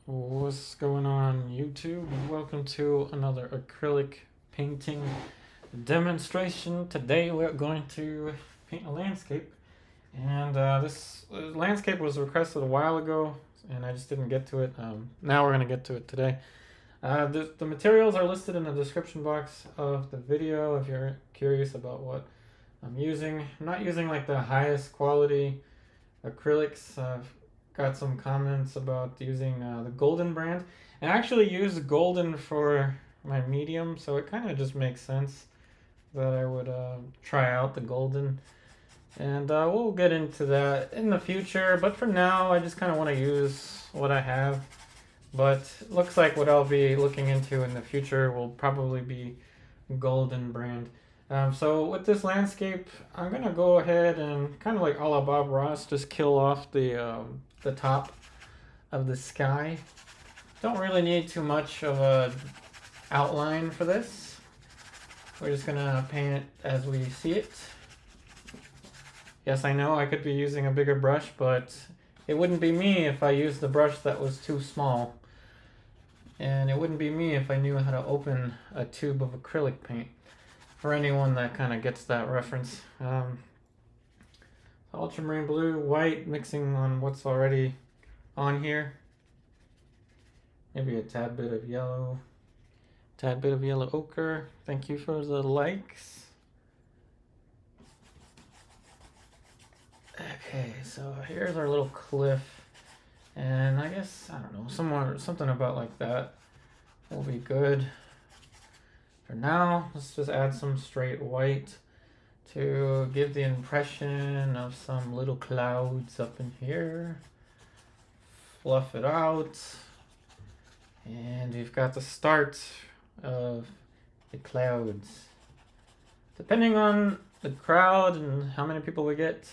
What's going on, YouTube? Welcome to another acrylic painting demonstration. Today we're going to paint a landscape, and this landscape was requested a while ago and I just didn't get to it. Now we're going to get to it today. The materials are listed in the description box of the video if you're curious about what I'm using. I'm not using like the highest quality acrylics. I've got some comments about using the Golden brand. I actually use Golden for my medium, so it kind of just makes sense that I would try out the Golden. And we'll get into that in the future, but for now I just kind of want to use what I have. But looks like what I'll be looking into in the future will probably be Golden brand. So with this landscape, I'm gonna go ahead and kind of like a la Bob Ross, just kill off the top of the sky. Don't really need too much of a outline for this. We're just gonna paint it as we see it. Yes, I know I could be using a bigger brush, but it wouldn't be me if I used the brush that was too small. And it wouldn't be me if I knew how to open a tube of acrylic paint. For anyone that kind of gets that reference. Ultramarine blue, white, mixing on what's already on here. Maybe a tad bit of yellow. Tad bit of yellow ochre. Thank you for the likes. Okay, so here's our little cliff. And I guess, I don't know, something about like that will be good. For now, let's just add some straight white to give the impression of some little clouds up in here. Fluff it out. And we've got the start of the clouds. Depending on the crowd and how many people we get,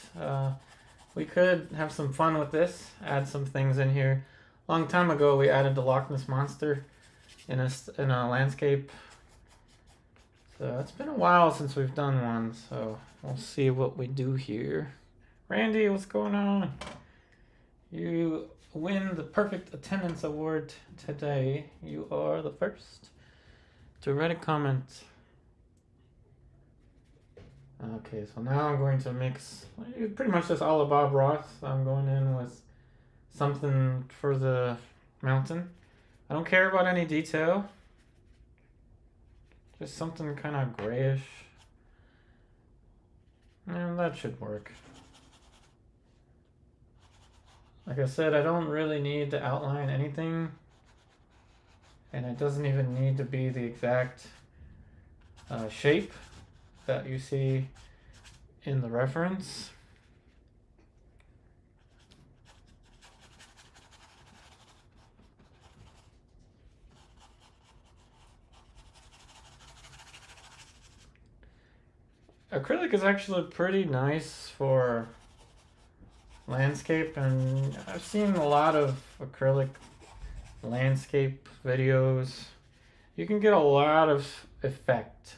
we could have some fun with this, add some things in here. A long time ago, we added the Loch Ness Monster in a landscape. So it's been a while since we've done one, so we'll see what we do here. Randy, what's going on? You win the Perfect Attendance Award today. You are the first to write a comment. Okay, so now I'm going to mix pretty much just all of Bob Ross. I'm going in with something for the mountain. I don't care about any detail. Just something kind of grayish. And that should work. Like I said, I don't really need to outline anything. And it doesn't even need to be the exact shape that you see in the reference. Acrylic is actually pretty nice for landscape, and I've seen a lot of acrylic landscape videos. You can get a lot of effect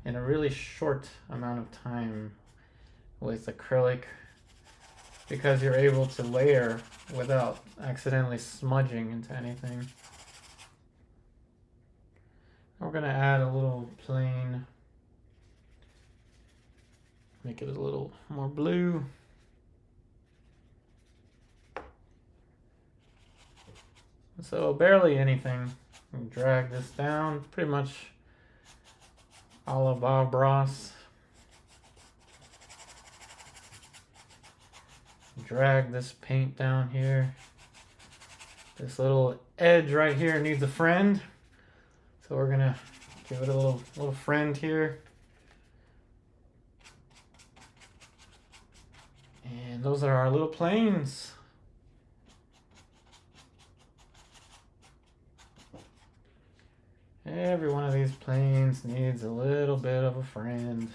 in a really short amount of time with acrylic because you're able to layer without accidentally smudging into anything. We're gonna add a little plain, make it a little more blue. So barely anything. Drag this down, pretty much a la Bob Ross. Drag this paint down here. This little edge right here needs a friend. So we're gonna give it a little friend here. And those are our little planes. Every one of these planes needs a little bit of a friend,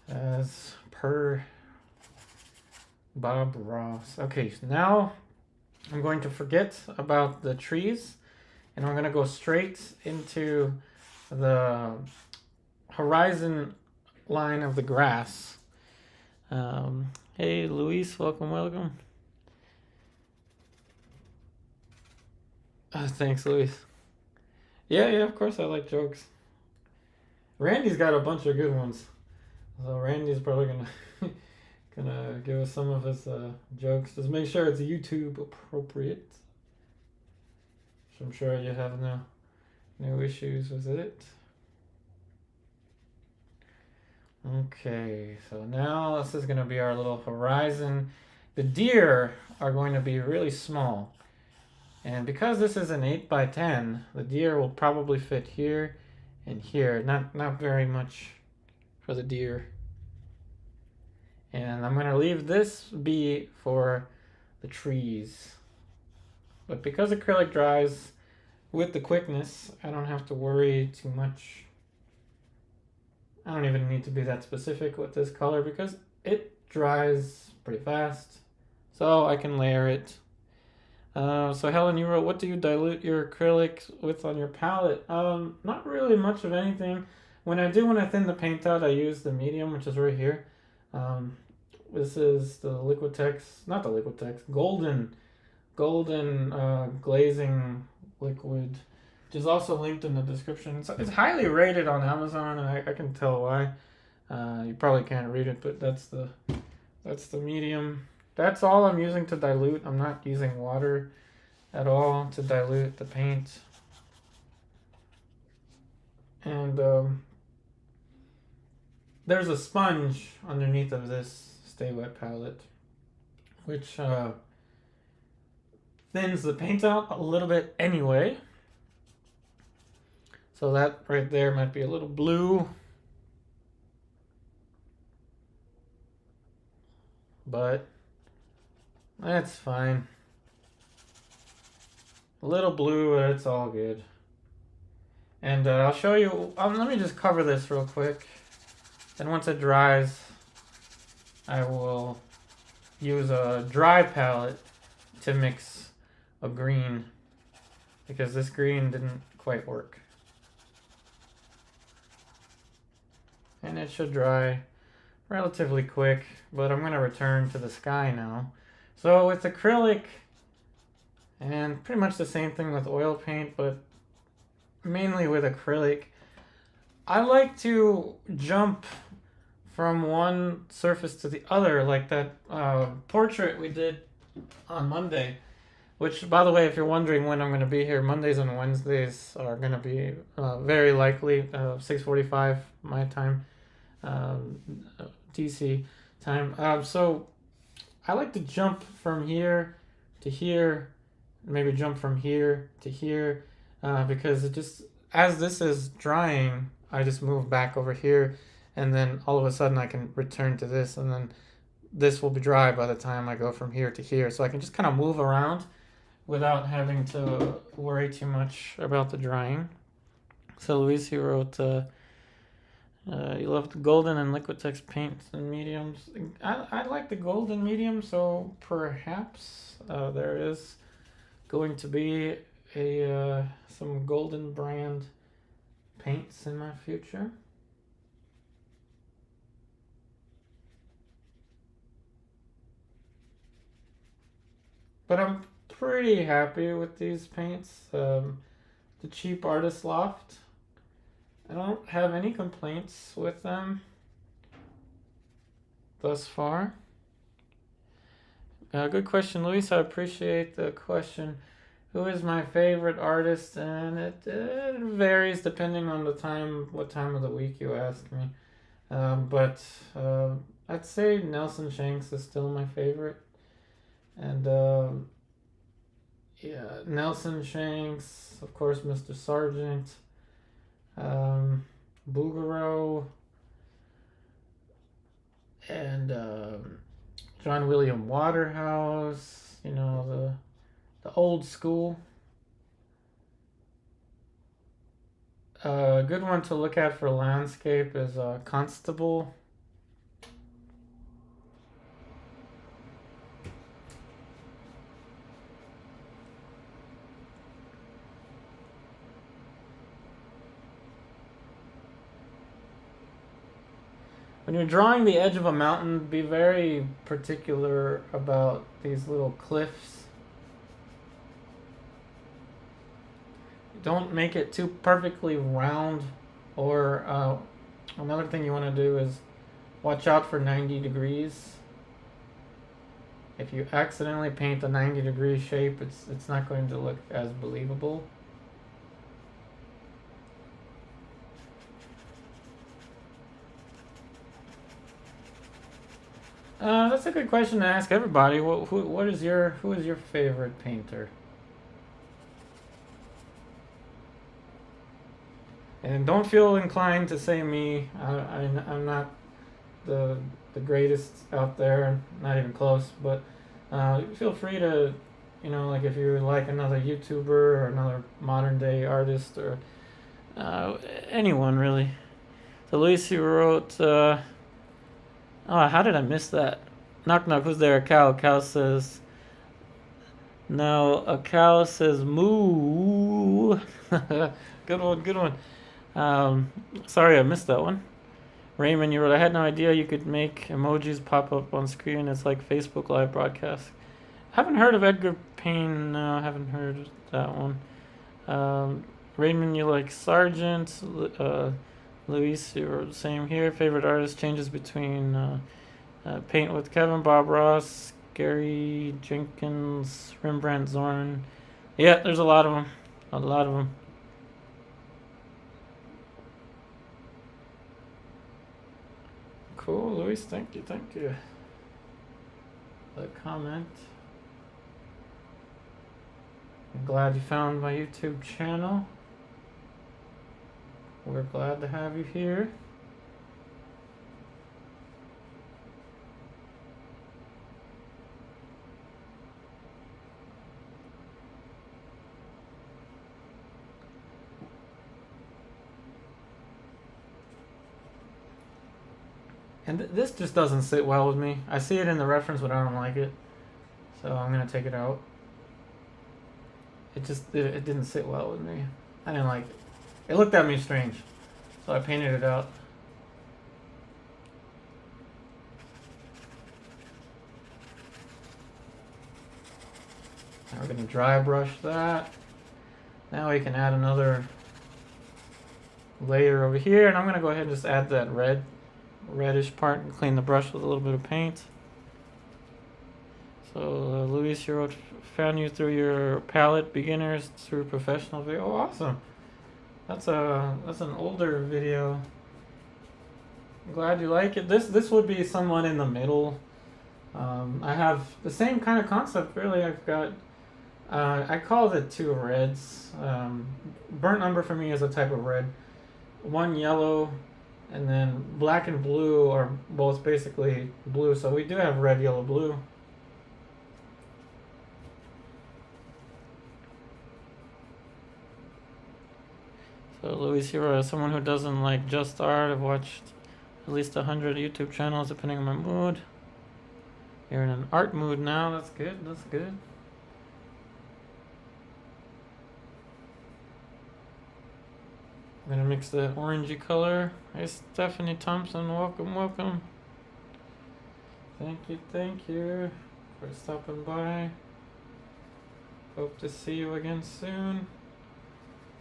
as per Bob Ross. Okay, so now I'm going to forget about the trees, and I'm going to go straight into the horizon line of the grass. Hey, Luis, welcome. Thanks, Luis. Yeah, of course I like jokes. Randy's got a bunch of good ones. So Randy's probably gonna gonna give us some of his jokes. Just make sure it's YouTube appropriate. So I'm sure you have no issues with it. Okay, so now this is gonna be our little horizon. The deer are going to be really small. And because this is an 8 by 10, the deer will probably fit here and here. Not very much for the deer. And I'm going to leave this be for the trees. But because acrylic dries with the quickness, I don't have to worry too much. I don't even need to be that specific with this color because it dries pretty fast. So I can layer it. So Helen, you wrote, what do you dilute your acrylic with on your palette? Not really much of anything. When I thin the paint out, I use the medium, which is right here. This is the Liquitex, not the Liquitex, golden glazing liquid, which is also linked in the description. It's highly rated on Amazon, and I can tell why. You probably can't read it, but that's the medium. That's all I'm using to dilute. I'm not using water at all to dilute the paint. And there's a sponge underneath of this Stay Wet palette, which thins the paint out a little bit anyway. So that right there might be a little blue. But that's fine. A little blue, it's all good. And I'll show you, let me just cover this real quick. Then once it dries, I will use a dry palette to mix a green, because this green didn't quite work. And it should dry relatively quick, but I'm going to return to the sky now. So with acrylic, and pretty much the same thing with oil paint, but mainly with acrylic, I like to jump from one surface to the other, like that portrait we did on Monday, which, by the way, if you're wondering when I'm going to be here, Mondays and Wednesdays are going to be very likely 6:45 my time, DC time. So I like to jump from here to here, maybe jump from here to here, because it just, as this is drying, I just move back over here, and then all of a sudden I can return to this, and then this will be dry by the time I go from here to here. So I can just kind of move around without having to worry too much about the drying. So Luis, he wrote, you love the golden and Liquitex paints and mediums. I like the golden medium, so perhaps there is going to be some golden brand paints in my future. But I'm pretty happy with these paints. The cheap Artist Loft, I don't have any complaints with them thus far. Good question, Luis. I appreciate the question. Who is my favorite artist? And it varies depending on what time of the week you ask me. But I'd say Nelson Shanks is still my favorite. And Nelson Shanks, of course, Mr. Sargent, Bouguereau, and John William Waterhouse, the old school. A good one to look at for landscape is Constable. When you're drawing the edge of a mountain, be very particular about these little cliffs. don't make it too perfectly round. Or another thing you want to do is watch out for 90 degrees. If you accidentally paint a 90-degree shape, it's not going to look as believable. That's a good question to ask everybody. Who is your favorite painter? And don't feel inclined to say me. I'm not the greatest out there, not even close. But feel free to, like if you like another YouTuber or another modern day artist or anyone really. So Luis, you wrote. Oh, how did I miss that? Knock knock. Who's there? A cow. A cow says. No, a cow says moo. Good one. Good one. Sorry, I missed that one. Raymond, you wrote, I had no idea you could make emojis pop up on screen. It's like Facebook Live broadcast. Haven't heard of Edgar Payne. No, I haven't heard of that one. Raymond, you like Sargent. Luis, you wrote, same here. Favorite artist changes between Paint with Kevin, Bob Ross, Gary Jenkins, Rembrandt, Zorn. Yeah, there's a lot of them. A lot of them. Cool, Luis. Thank you for the comment. I'm glad you found my YouTube channel. We're glad to have you here. And this just doesn't sit well with me. I see it in the reference, but I don't like it. So I'm going to take it out. It didn't sit well with me. I didn't like it. It looked at me strange. So I painted it out. Now we're going to dry brush that. Now we can add another layer over here. And I'm going to go ahead and just add that reddish part and clean the brush with a little bit of paint. So Luis, you wrote, found you through your palette, beginners through professional video. Oh, awesome! That's an older video. I'm glad you like it. This would be somewhat in the middle. I have the same kind of concept really. I've got I called it two reds. Burnt umber for me is a type of red. One yellow. And then black and blue are both basically blue, so we do have red, yellow, blue. So Luis, you're someone who doesn't like just art. I've watched at least 100 YouTube channels depending on my mood. You're in an art mood now. That's good. That's good. I'm gonna mix the orangey color. Hey Stephanie Thompson, welcome, welcome. Thank you for stopping by. Hope to see you again soon.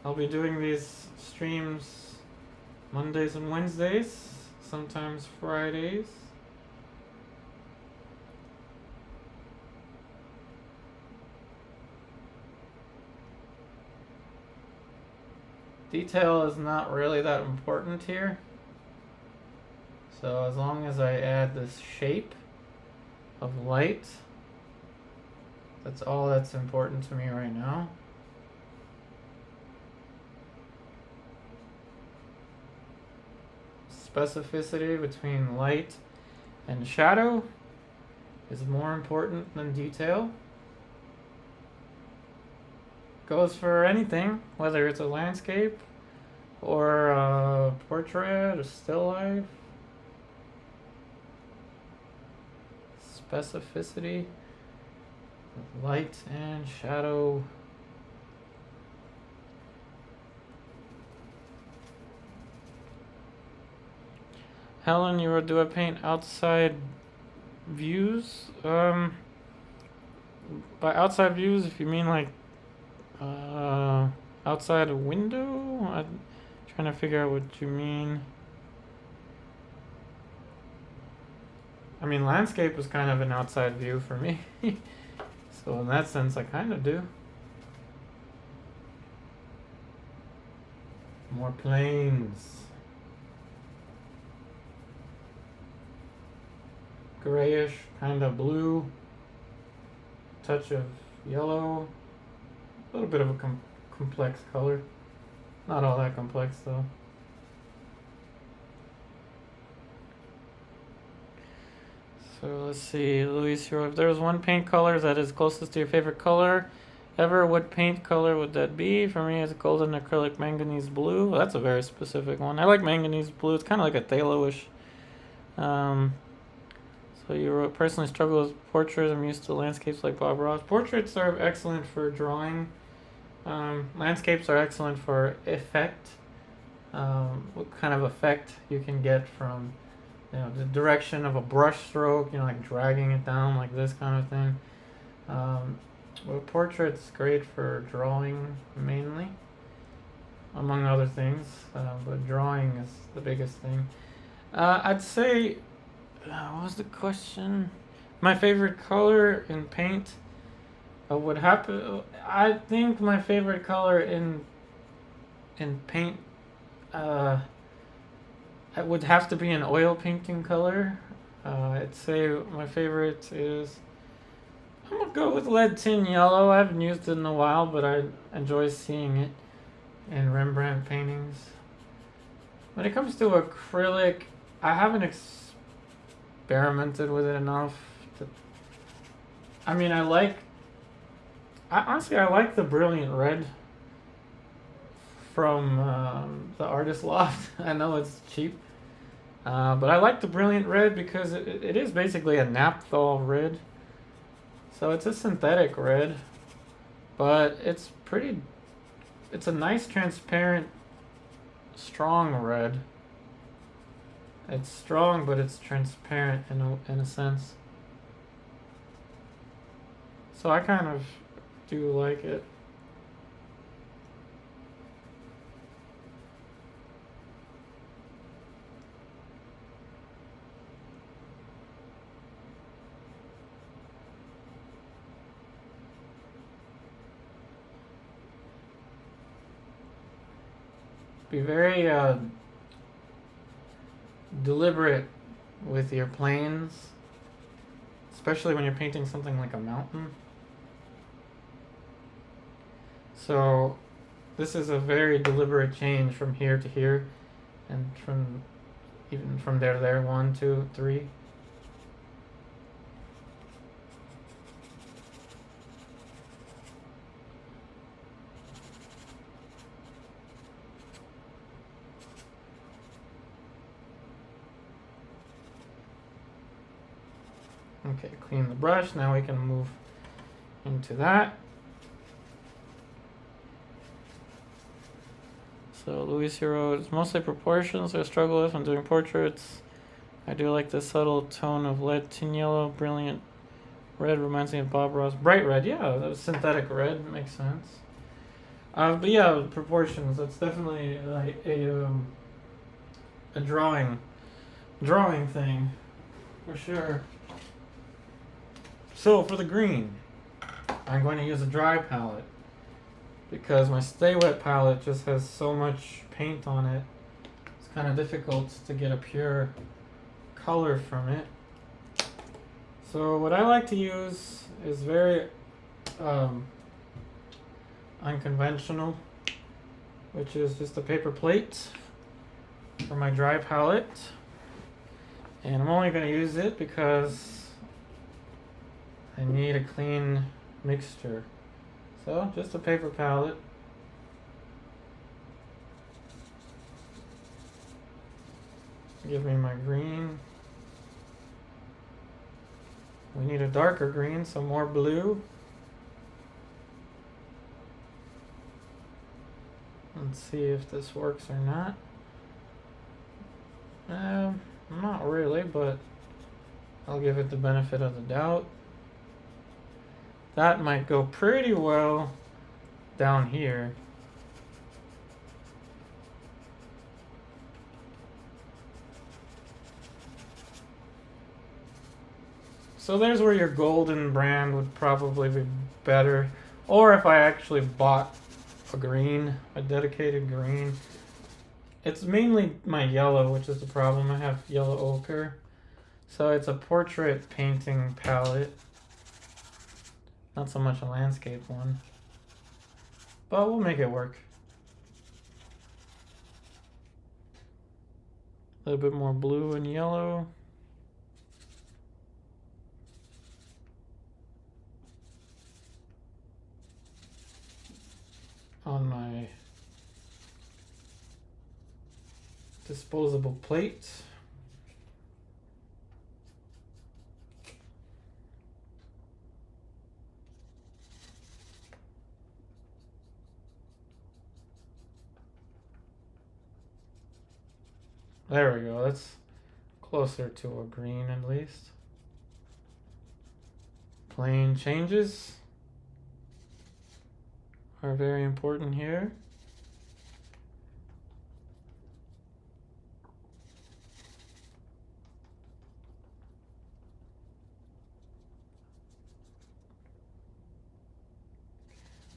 I'll be doing these streams Mondays and Wednesdays, sometimes Fridays. Detail is not really that important here. So as long as I add this shape of light, that's all that's important to me right now. Specificity between light and shadow is more important than detail. Goes for anything, whether it's a landscape or a portrait or still life. Specificity, light and shadow. Helen, you were, do I paint outside views? By outside views, if you mean like Outside a window? I'm trying to figure out what you mean. I mean, landscape was kind of an outside view for me. So in that sense, I kind of do. More planes. Grayish, kind of blue. Touch of yellow. A little bit of a complex color. Not all that complex though. So let's see, Luis, if there was one paint color that is closest to your favorite color ever, what paint color would that be? For me, it's golden acrylic manganese blue. Well, that's a very specific one. I like manganese blue. It's kind of like a phthalo-ish. So you wrote, personally struggle with portraits. I'm used to landscapes like Bob Ross. Portraits are excellent for drawing. Landscapes are excellent for effect. What kind of effect you can get from, the direction of a brush stroke, like dragging it down like this kind of thing. Well, portrait's great for drawing mainly, among other things, but drawing is the biggest thing. I'd say, what was the question? My favorite color in paint would happen. I think my favorite color in paint, it would have to be an oil painting color. I'd say my favorite is, I'm gonna go with lead tin yellow. I haven't used it in a while, but I enjoy seeing it in Rembrandt paintings. When it comes to acrylic, I haven't experimented with it enough. I like the brilliant red from the Artist Loft. I know it's cheap, but I like the brilliant red because it is basically a naphthol red. So it's a synthetic red, but it's a nice transparent, strong red. It's strong, but it's transparent in a sense. So I kind of do like it. Be very deliberate with your planes, especially when you're painting something like a mountain. So this is a very deliberate change from here to here, and even from there to there. 1, 2, 3. Okay, clean the brush. Now we can move into that. So Luis here wrote, it's mostly proportions I struggle with when doing portraits. I do like the subtle tone of lead tin yellow. Brilliant red reminds me of Bob Ross. Bright red, yeah, that was synthetic red. Makes sense. But yeah, proportions. That's definitely like a drawing thing for sure. So for the green, I'm going to use a dry palette because my Stay Wet palette just has so much paint on it. It's kind of difficult to get a pure color from it. So what I like to use is very unconventional, which is just a paper plate for my dry palette. And I'm only going to use it because I need a clean mixture. So just a paper palette. Give me my green. We need a darker green, so more blue. Let's see if this works or not. Not really, but I'll give it the benefit of the doubt. That might go pretty well down here. So there's where your golden brand would probably be better. Or if I actually bought a dedicated green. It's mainly my yellow, which is the problem. I have yellow ochre. So it's a portrait painting palette. Not so much a landscape one. But we'll make it work. A little bit more blue and yellow. On my disposable plate. There we go. That's closer to a green at least. Plane changes are very important here.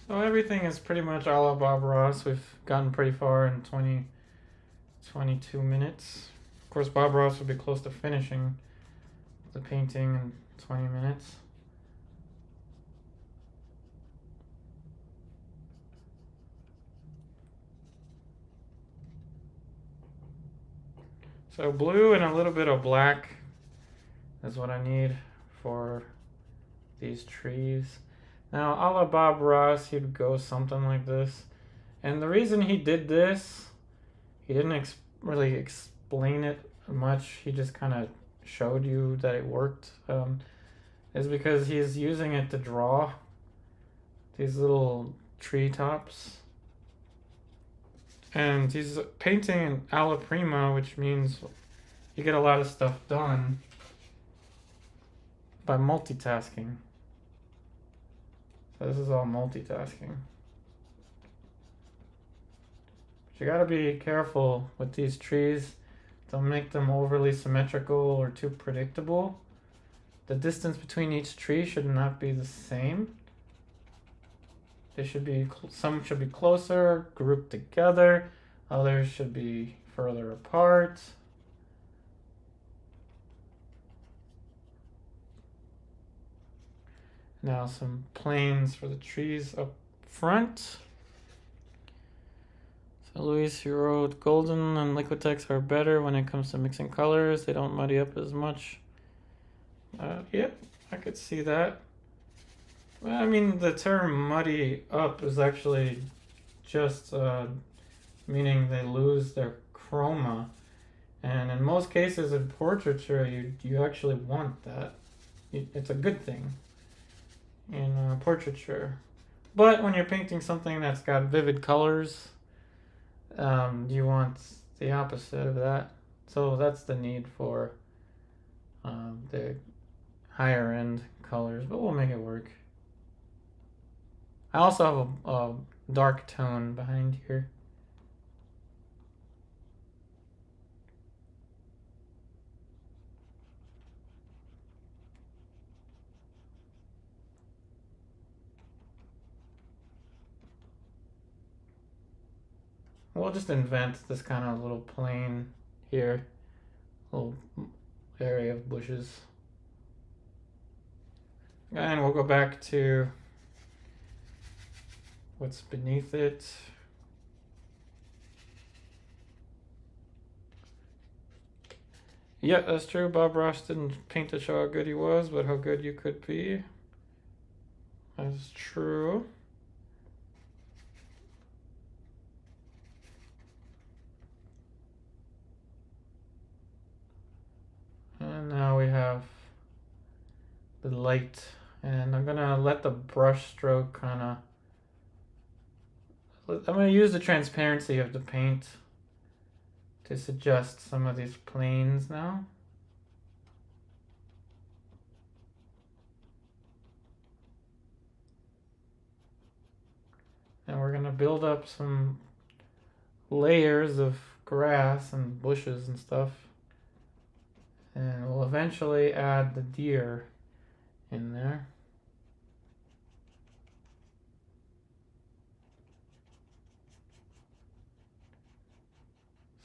So everything is pretty much a la Bob Ross. We've gotten pretty far in 22 minutes. Of course, Bob Ross would be close to finishing the painting in 20 minutes. So blue and a little bit of black is what I need for these trees. Now, a la Bob Ross, he'd go something like this. And the reason he did this, he didn't really explain it much. He just kind of showed you that it worked. Is because he's using it to draw these little tree tops. And he's painting in alla prima, which means you get a lot of stuff done by multitasking. So this is all multitasking. But you gotta be careful with these trees. Don't make them overly symmetrical or too predictable. The distance between each tree should not be the same. They should be, some should be closer, grouped together. Others should be further apart. Now some planes for the trees up front. So Luis, you wrote golden and Liquitex are better when it comes to mixing colors. They don't muddy up as much. Yep, I could see that. Well, I mean, the term muddy up is actually just meaning they lose their chroma. And in most cases in portraiture, you actually want that. It's a good thing in portraiture. But when you're painting something that's got vivid colors, you want the opposite of that. So that's the need for the higher end colors, but we'll make it work. I also have a dark tone behind here. We'll just invent this kind of little plane here, little area of bushes. And we'll go back to what's beneath it. Yeah, that's true. Bob Ross didn't paint to show how good he was, but how good you could be. That's true. And now we have the light, and I'm gonna let the brush stroke kind of, I'm gonna use the transparency of the paint to suggest some of these planes now. And we're gonna build up some layers of grass and bushes and stuff. And we'll eventually add the deer.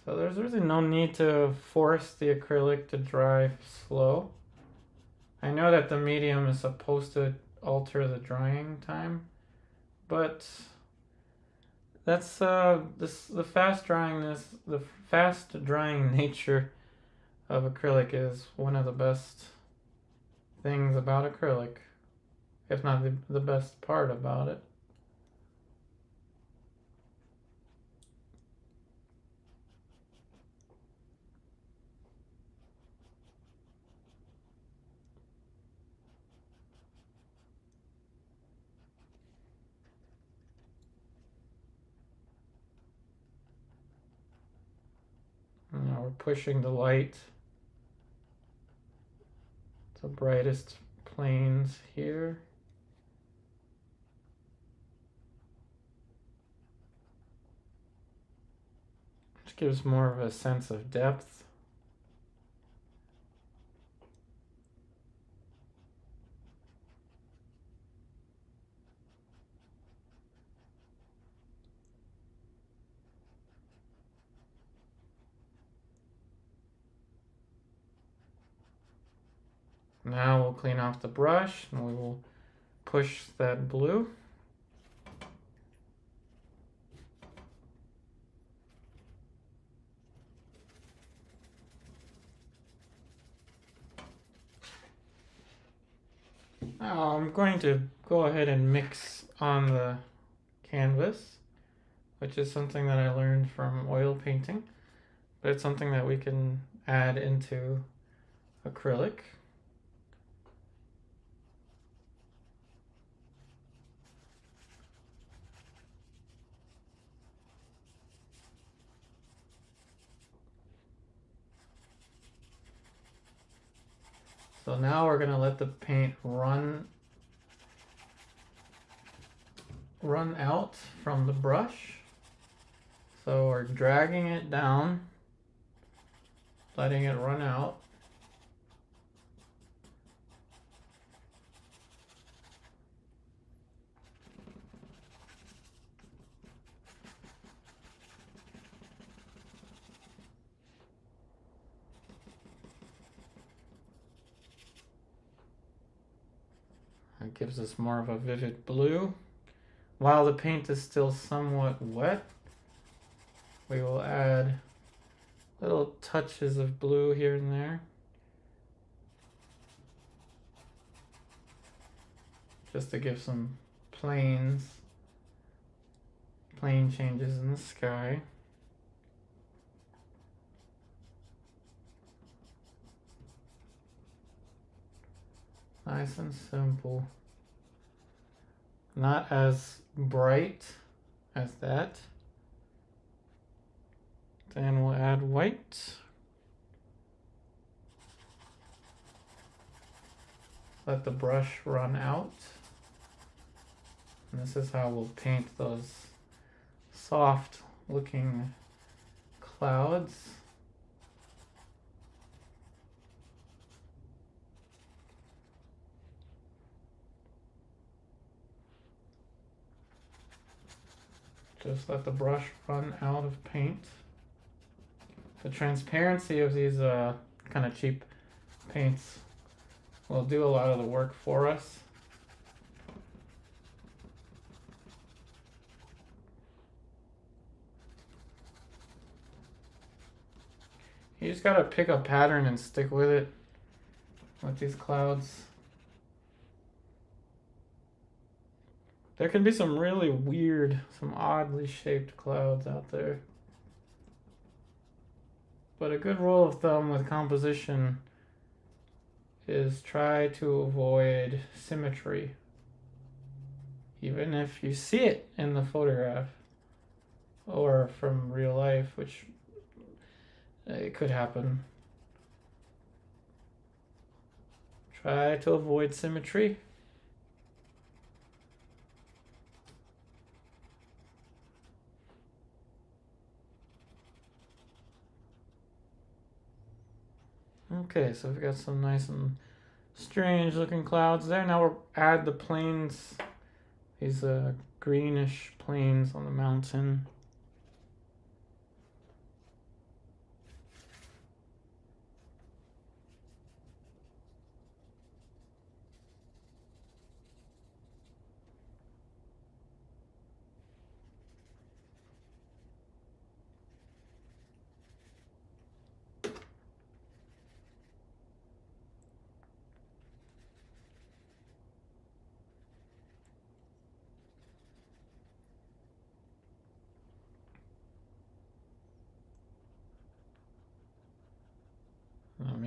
So there's really no need to force the acrylic to dry slow. I know that the medium is supposed to alter the drying time, but that's the fast drying nature of acrylic is one of the best things about acrylic, if not the best part about it. Now we're pushing the light to the brightest planes here. Which gives more of a sense of depth. Now we'll clean off the brush and we will push that blue. Now I'm going to go ahead and mix on the canvas, which is something that I learned from oil painting, but it's something that we can add into acrylic. So now we're going to let the paint run out from the brush. So we're dragging it down, letting it run out. It gives us more of a vivid blue. While the paint is still somewhat wet, we will add little touches of blue here and there, just to give some plane changes in the sky. Nice and simple. Not as bright as that. Then we'll add white. Let the brush run out. And this is how we'll paint those soft looking clouds. Just let the brush run out of paint. The transparency of these kind of cheap paints will do a lot of the work for us. You just gotta pick a pattern and stick with it with these clouds. There can be some really weird, some oddly shaped clouds out there. But a good rule of thumb with composition is try to avoid symmetry. Even if you see it in the photograph or from real life, which it could happen. Try to avoid symmetry. Okay, so we've got some nice and strange looking clouds there. Now we'll add the planes, these greenish planes on the mountain.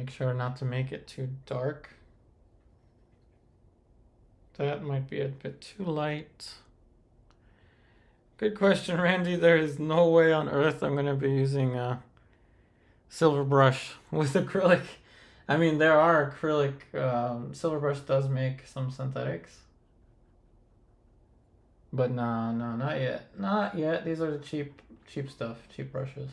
Make sure not to make it too dark. That might be a bit too light. Good question, Randy. There is no way on earth I'm going to be using a silver brush with acrylic. I mean, there are acrylic. Silver brush does make some synthetics. But no, not yet. Not yet. These are the cheap stuff, cheap brushes.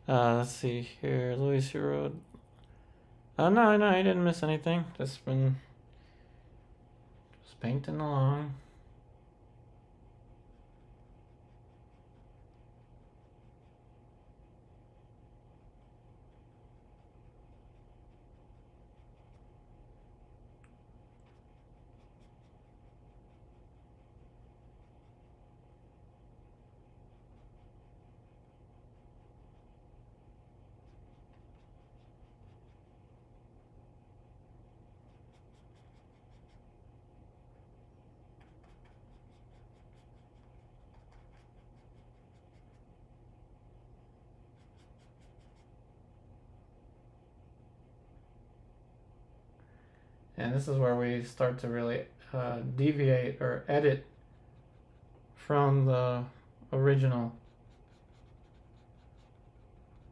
Let's see here. Louis Road. No, I didn't miss anything. Just painting along. And this is where we start to really deviate or edit from the original.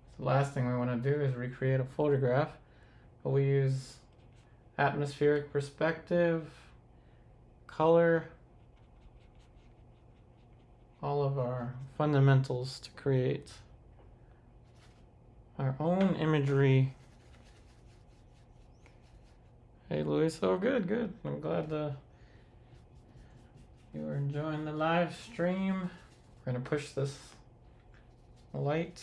So the last thing we want to do is recreate a photograph, but we use atmospheric perspective, color, all of our fundamentals to create our own imagery. Hey Luis, oh good. I'm glad you were enjoying the live stream. We're gonna push this light.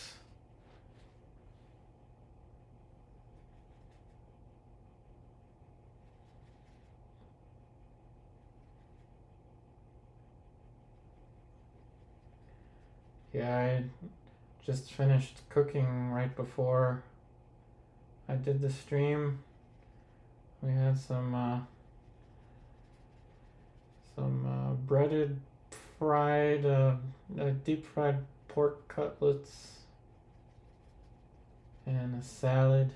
Yeah, I just finished cooking right before I did the stream. We had some breaded, fried, deep fried pork cutlets and a salad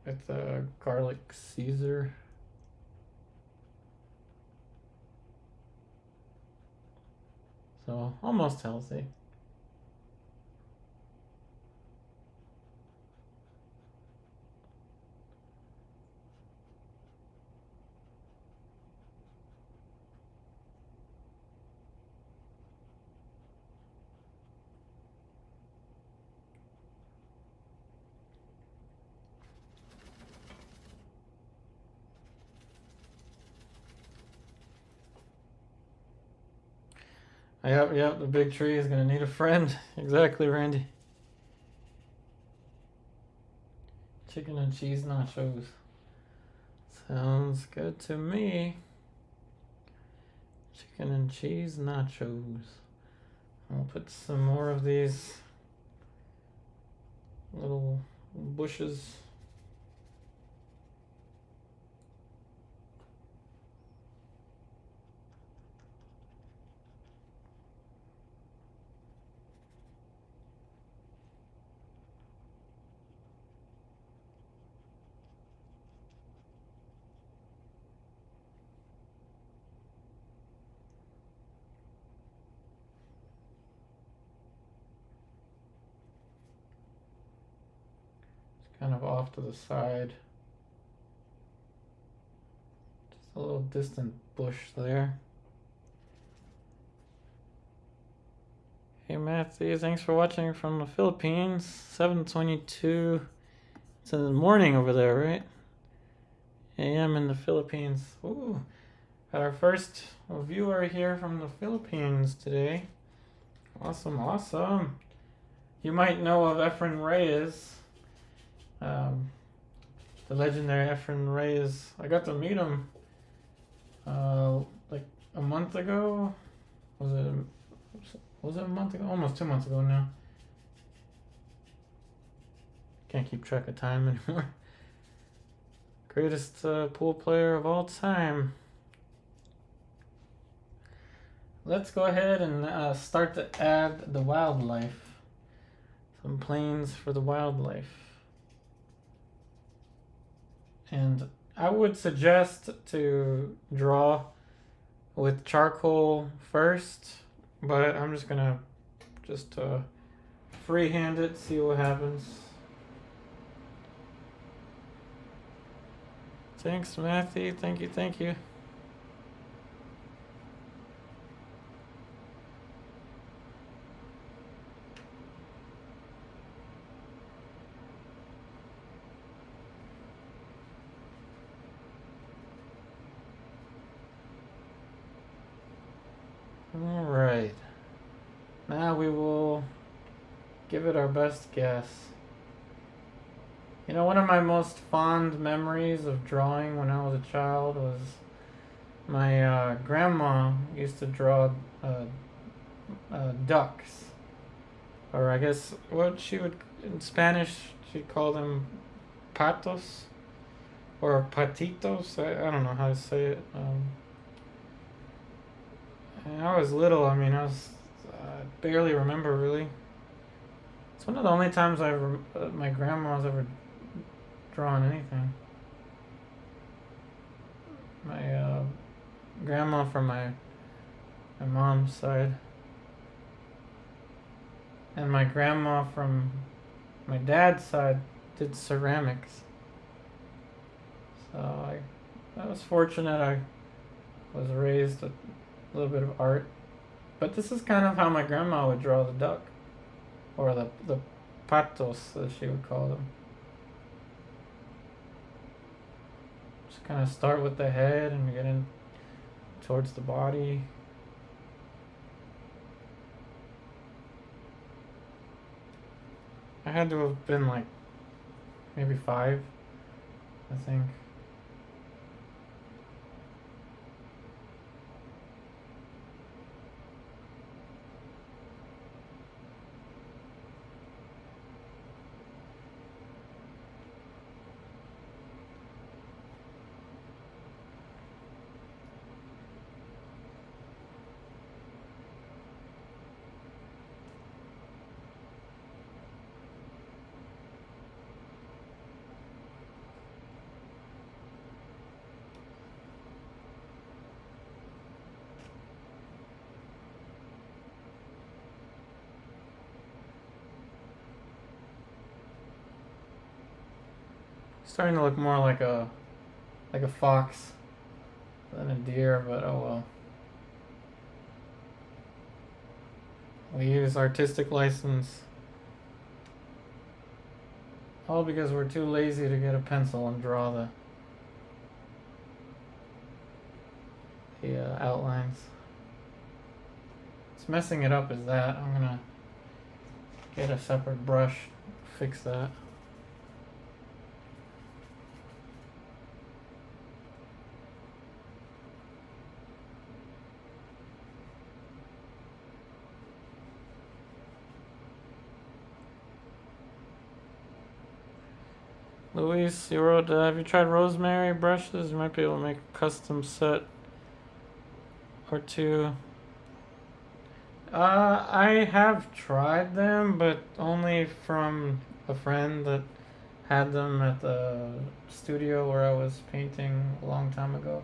with a garlic Caesar. So almost healthy. Yep, the big tree is gonna need a friend. Exactly, Randy. Chicken and cheese nachos. Sounds good to me. Chicken and cheese nachos. I'll put some more of these little bushes. Kind of off to the side. Just a little distant bush there. Hey Matthew, thanks for watching from the Philippines. 7:22. It's in the morning over there, right? AM in the Philippines. Ooh, got our first viewer here from the Philippines today. Awesome. You might know of Efren Reyes. the legendary Efren Reyes. I got to meet him like a month ago. Was it a month ago? Almost 2 months ago now. Can't keep track of time anymore. Greatest pool player of all time. Let's go ahead and start to add the wildlife. Some planes for the wildlife. And I would suggest to draw with charcoal first, but I'm just gonna freehand it, see what happens. Thanks, Matthew. Thank you. All right. Now we will give it our best guess. You know, one of my most fond memories of drawing when I was a child was my grandma used to draw ducks. Or I guess what she would, in Spanish, she'd call them patos or patitos. I don't know how to say it. And I was little. I mean, I barely remember really. It's one of the only times my grandma's ever drawn anything. My grandma from my mom's side, and my grandma from my dad's side did ceramics. So I was fortunate. I was raised with a little bit of art, but this is kind of how my grandma would draw the duck, or the patos as she would call them. Just kind of start with the head and get in towards the body. I had to have been like maybe 5, I think. Starting to look more like a fox than a deer, but oh well. We use artistic license all because we're too lazy to get a pencil and draw the outlines. What's messing it up is that I'm gonna get a separate brush, fix that. Luis, you wrote, have you tried rosemary brushes? You might be able to make a custom set or two. I have tried them, but only from a friend that had them at the studio where I was painting a long time ago.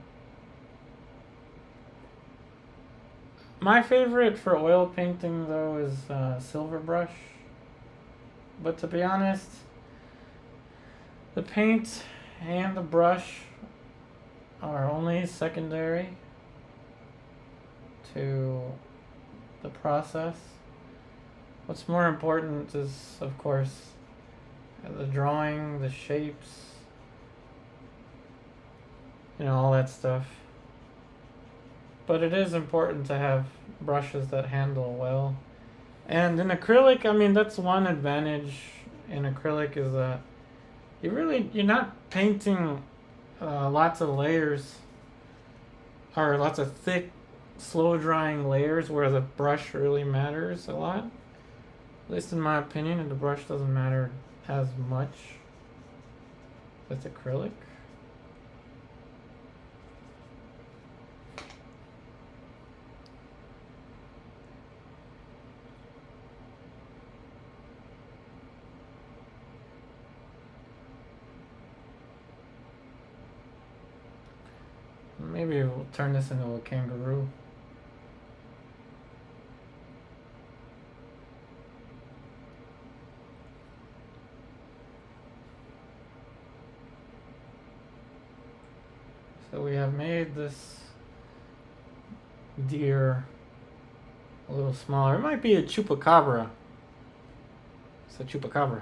My favorite for oil painting, though, is silver brush. But to be honest, the paint and the brush are only secondary to the process. What's more important is, of course, the drawing, the shapes, all that stuff. But it is important to have brushes that handle well. And in acrylic, I mean, that's one advantage in acrylic is that you're not painting lots of layers or lots of thick, slow drying layers where the brush really matters a lot. At least in my opinion, and the brush doesn't matter as much with acrylic. Maybe we'll turn this into a kangaroo. So we have made this deer a little smaller. It might be a chupacabra. It's a chupacabra.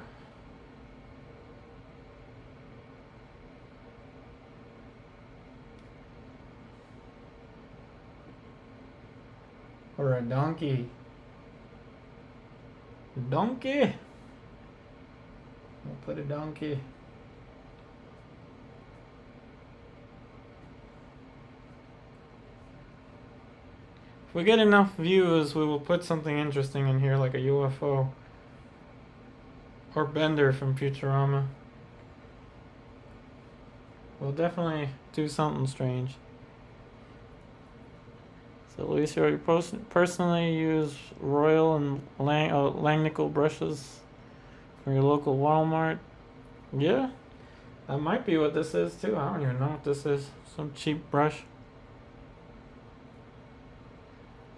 Or a donkey. Donkey. We'll put a donkey. If we get enough views, we will put something interesting in here, like a UFO. Or Bender from Futurama. We'll definitely do something strange. So Luis, you personally use Royal and Langnickel brushes from your local Walmart. Yeah, that might be what this is too. I don't even know what this is. Some cheap brush.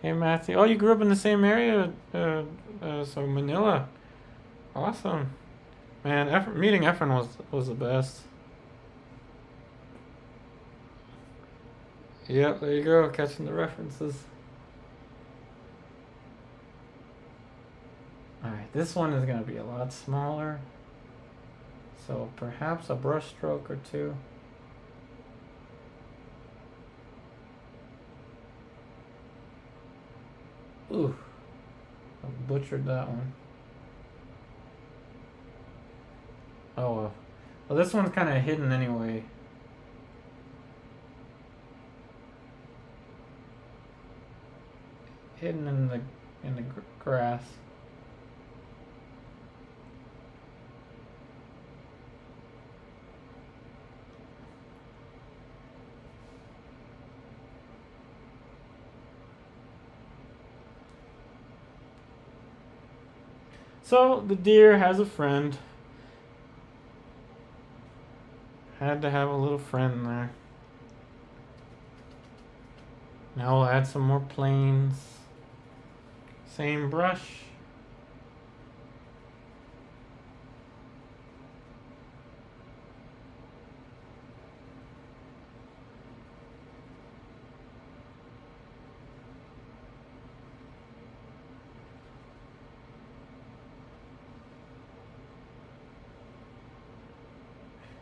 Hey Matthew. Oh, you grew up in the same area? So Manila. Awesome. Man, meeting Efren was the best. Yep, there you go, catching the references. Alright, this one is going to be a lot smaller. So perhaps a brush stroke or two. Ooh, I butchered that one. Oh well. Well, this one's kind of hidden anyway. Hidden in the grass. So the deer has a friend. Had to have a little friend there. Now we'll add some more planes. Same brush.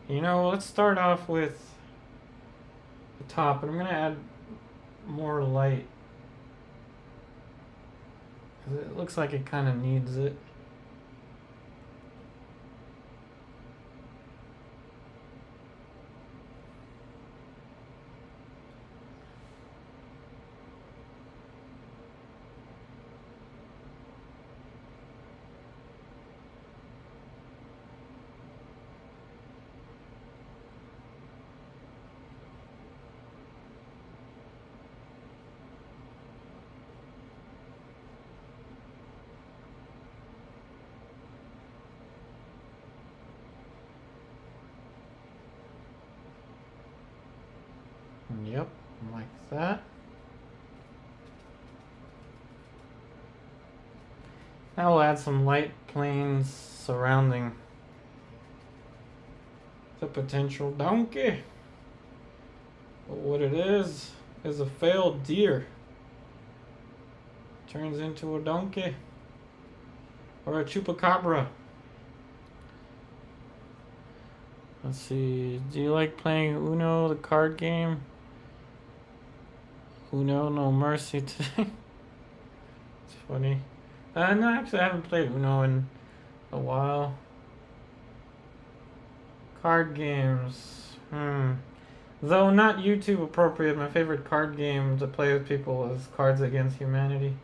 You know, let's start off with the top, and I'm going to add more light. 'Cause it looks like it kind of needs it. Yep, like that. Now we'll add some light planes surrounding the potential donkey. But what it is a failed deer. Turns into a donkey. Or a chupacabra. Let's see, do you like playing Uno, the card game? Uno, no mercy today. It's funny. No, actually I haven't played Uno in a while. Card games. Though not YouTube appropriate, my favorite card game to play with people is Cards Against Humanity.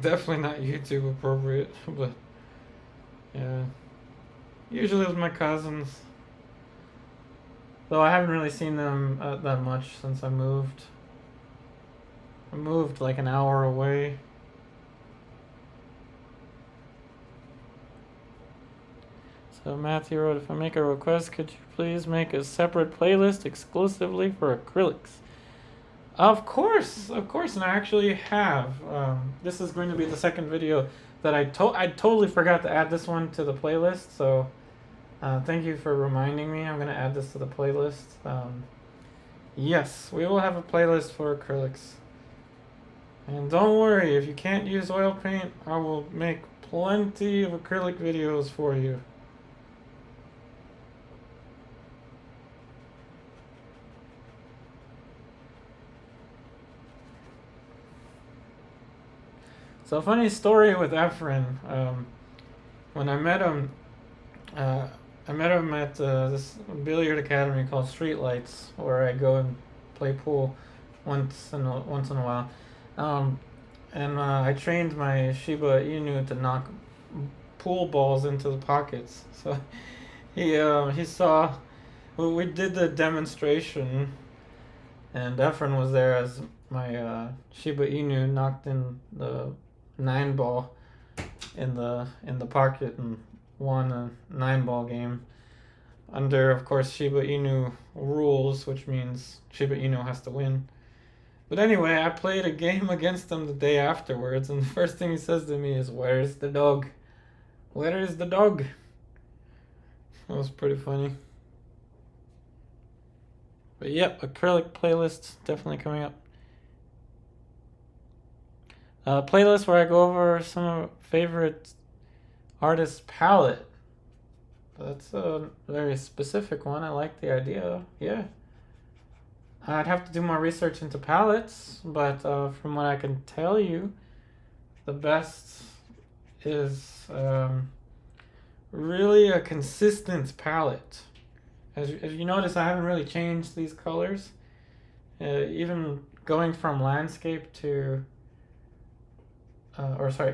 Definitely not YouTube appropriate, but yeah. Usually with my cousins. Though I haven't really seen them that much since I moved. I moved like an hour away. So Matthew wrote, if I make a request, could you please make a separate playlist exclusively for acrylics? Of course, and I actually have. This is going to be the second video that I totally forgot to add this one to the playlist, so thank you for reminding me. I'm going to add this to the playlist. Yes, we will have a playlist for acrylics. And don't worry, if you can't use oil paint, I will make plenty of acrylic videos for you. So funny story with Efren. When I met him at this billiard academy called Streetlights, where I go and play pool once in a while. And I trained my Shiba Inu to knock pool balls into the pockets. So he saw. We did the demonstration, and Efren was there as my Shiba Inu knocked in the 9-ball in the pocket and won a 9-ball game under, of course, Shiba Inu rules, which means Shiba Inu has to win. But anyway, I played a game against him the day afterwards, and the first thing he says to me is, "Where's the dog? Where is the dog?" That was pretty funny. But yep, acrylic playlist definitely coming up. Playlist where I go over some of favorite artists' palette. That's a very specific one. I like the idea. Yeah. I'd have to do more research into palettes, but from what I can tell you, the best is really a consistent palette. As you notice, I haven't really changed these colors. Even going from landscape to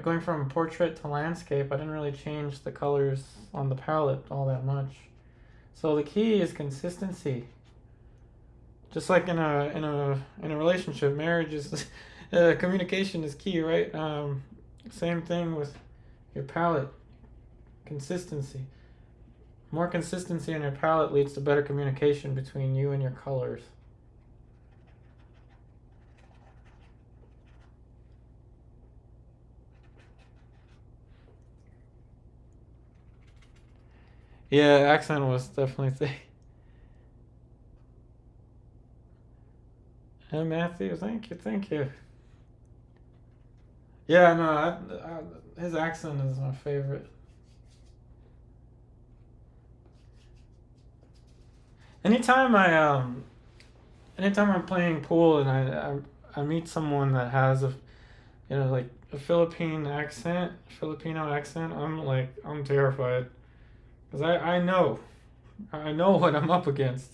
going from portrait to landscape, I didn't really change the colors on the palette all that much. So the key is consistency. Just like in a relationship, marriage is communication is key, right? Same thing with your palette. Consistency. More consistency in your palette leads to better communication between you and your colors. Yeah, accent was definitely thick. Hey Matthew, thank you. Yeah, no, his accent is my favorite. Anytime I'm playing pool and I meet someone that has like a Filipino accent, I'm terrified, because I know what I'm up against.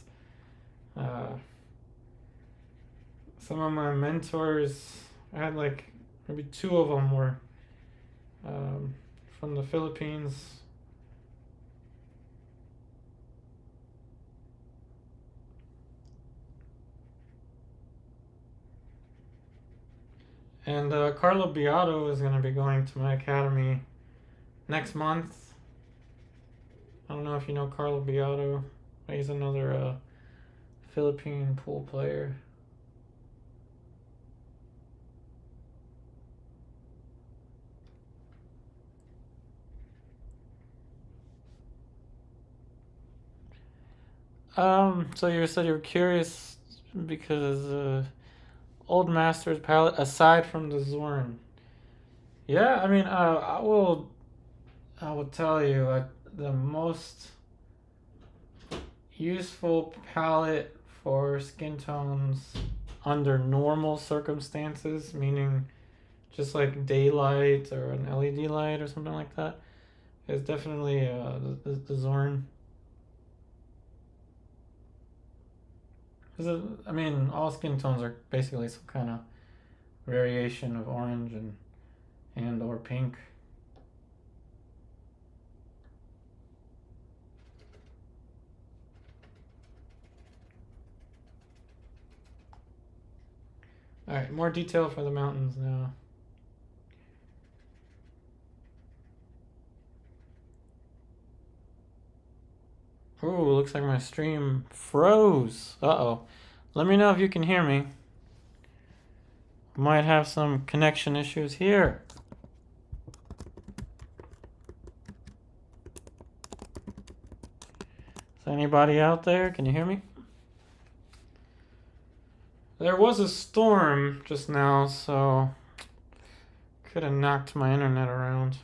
Some of my mentors, I had like maybe 2 of them were from the Philippines. And Carlo Beato is going to be going to my academy next month. I don't know if you know Carlo Beato. He's another Philippine pool player. So you said you were curious because Old Masters palette aside from the Zorn. Yeah, I mean, I will tell you the most useful palette for skin tones under normal circumstances, meaning just like daylight or an LED light or something like that, is definitely the Zorn. I mean, all skin tones are basically some kind of variation of orange and or pink. All right, more detail for the mountains now. Ooh, looks like my stream froze. Uh-oh. Let me know if you can hear me. Might have some connection issues here. Is anybody out there? Can you hear me? There was a storm just now, so could have knocked my internet around.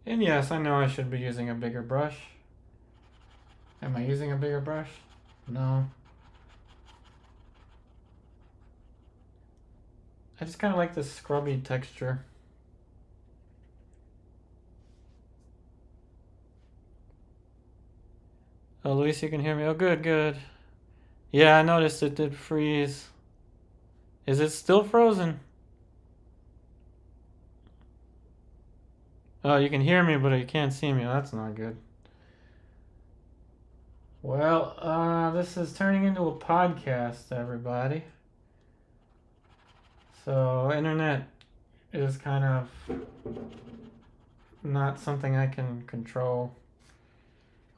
And yes, I know I should be using a bigger brush. Am I using a bigger brush? No. I just kind of like this scrubby texture. Oh, Luis, you can hear me? Oh, good, good. Yeah, I noticed it did freeze. Is it still frozen? Oh, you can hear me, but you can't see me. That's not good. Well, this is turning into a podcast, everybody. So, internet is kind of not something I can control.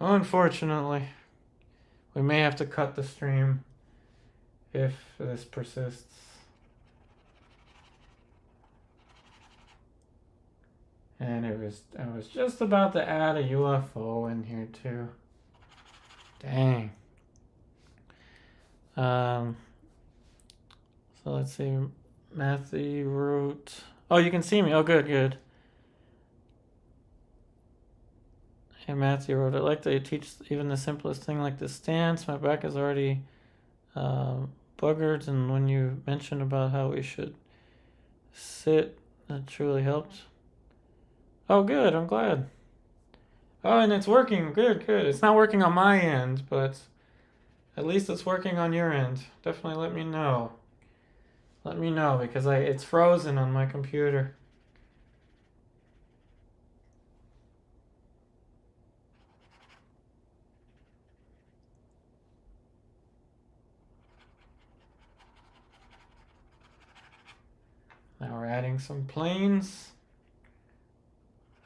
Unfortunately, we may have to cut the stream if this persists. And I was just about to add a UFO in here too. Dang. So let's see. Matthew wrote. Oh, you can see me. Oh, good, good. Hey, Matthew wrote. I'd like to teach even the simplest thing like the stance. My back is already buggered, and when you mentioned about how we should sit, that truly helped. Oh, good. I'm glad. Oh, and it's working. Good, good. It's not working on my end, but at least it's working on your end. Definitely let me know. Let me know because it's frozen on my computer. Now we're adding some planes.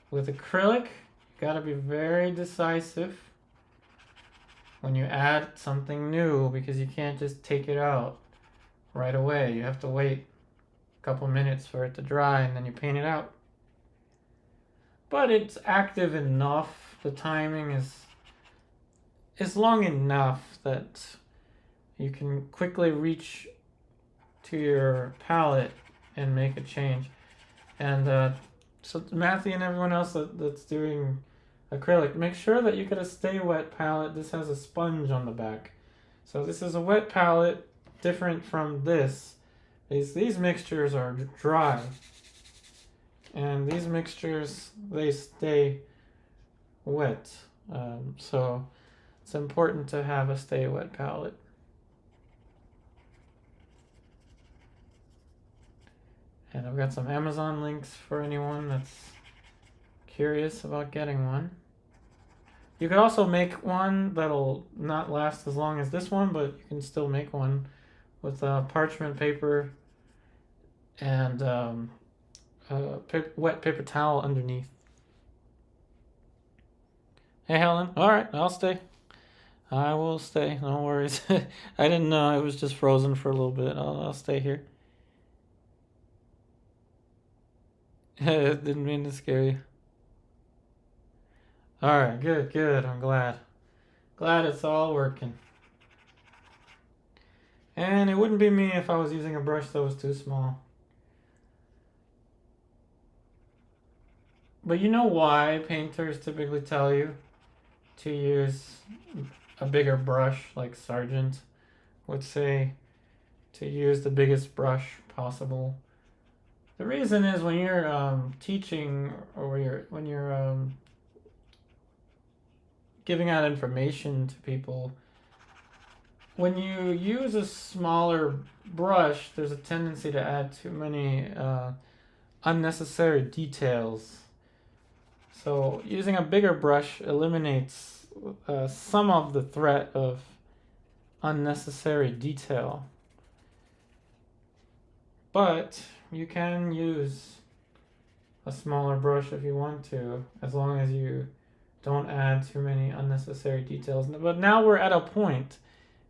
With acrylic, you gotta be very decisive when you add something new because you can't just take it out right away. You have to wait a couple minutes for it to dry and then you paint it out. But it's active enough. The timing is long enough that you can quickly reach to your palette and make a change. And so Matthew and everyone else that's doing acrylic, make sure that you get a stay wet palette. This has a sponge on the back. So this is a wet palette, different from this. These mixtures are dry. And these mixtures, they stay wet. So it's important to have a stay wet palette. And I've got some Amazon links for anyone that's curious about getting one. You could also make one that'll not last as long as this one, but you can still make one with parchment paper and wet paper towel underneath. Hey, Helen. All right, I'll stay. I will stay. No worries. I didn't know it was just frozen for a little bit. I'll stay here. Didn't mean to scare you. All right, good, good. I'm glad. Glad it's all working. And it wouldn't be me if I was using a brush that was too small. But you know why painters typically tell you to use a bigger brush, like Sargent would say, to use the biggest brush possible. The reason is when you're teaching or when you're giving out information to people, when you use a smaller brush, there's a tendency to add too many unnecessary details. So using a bigger brush eliminates some of the threat of unnecessary detail. But you can use a smaller brush if you want to, as long as you don't add too many unnecessary details. But now we're at a point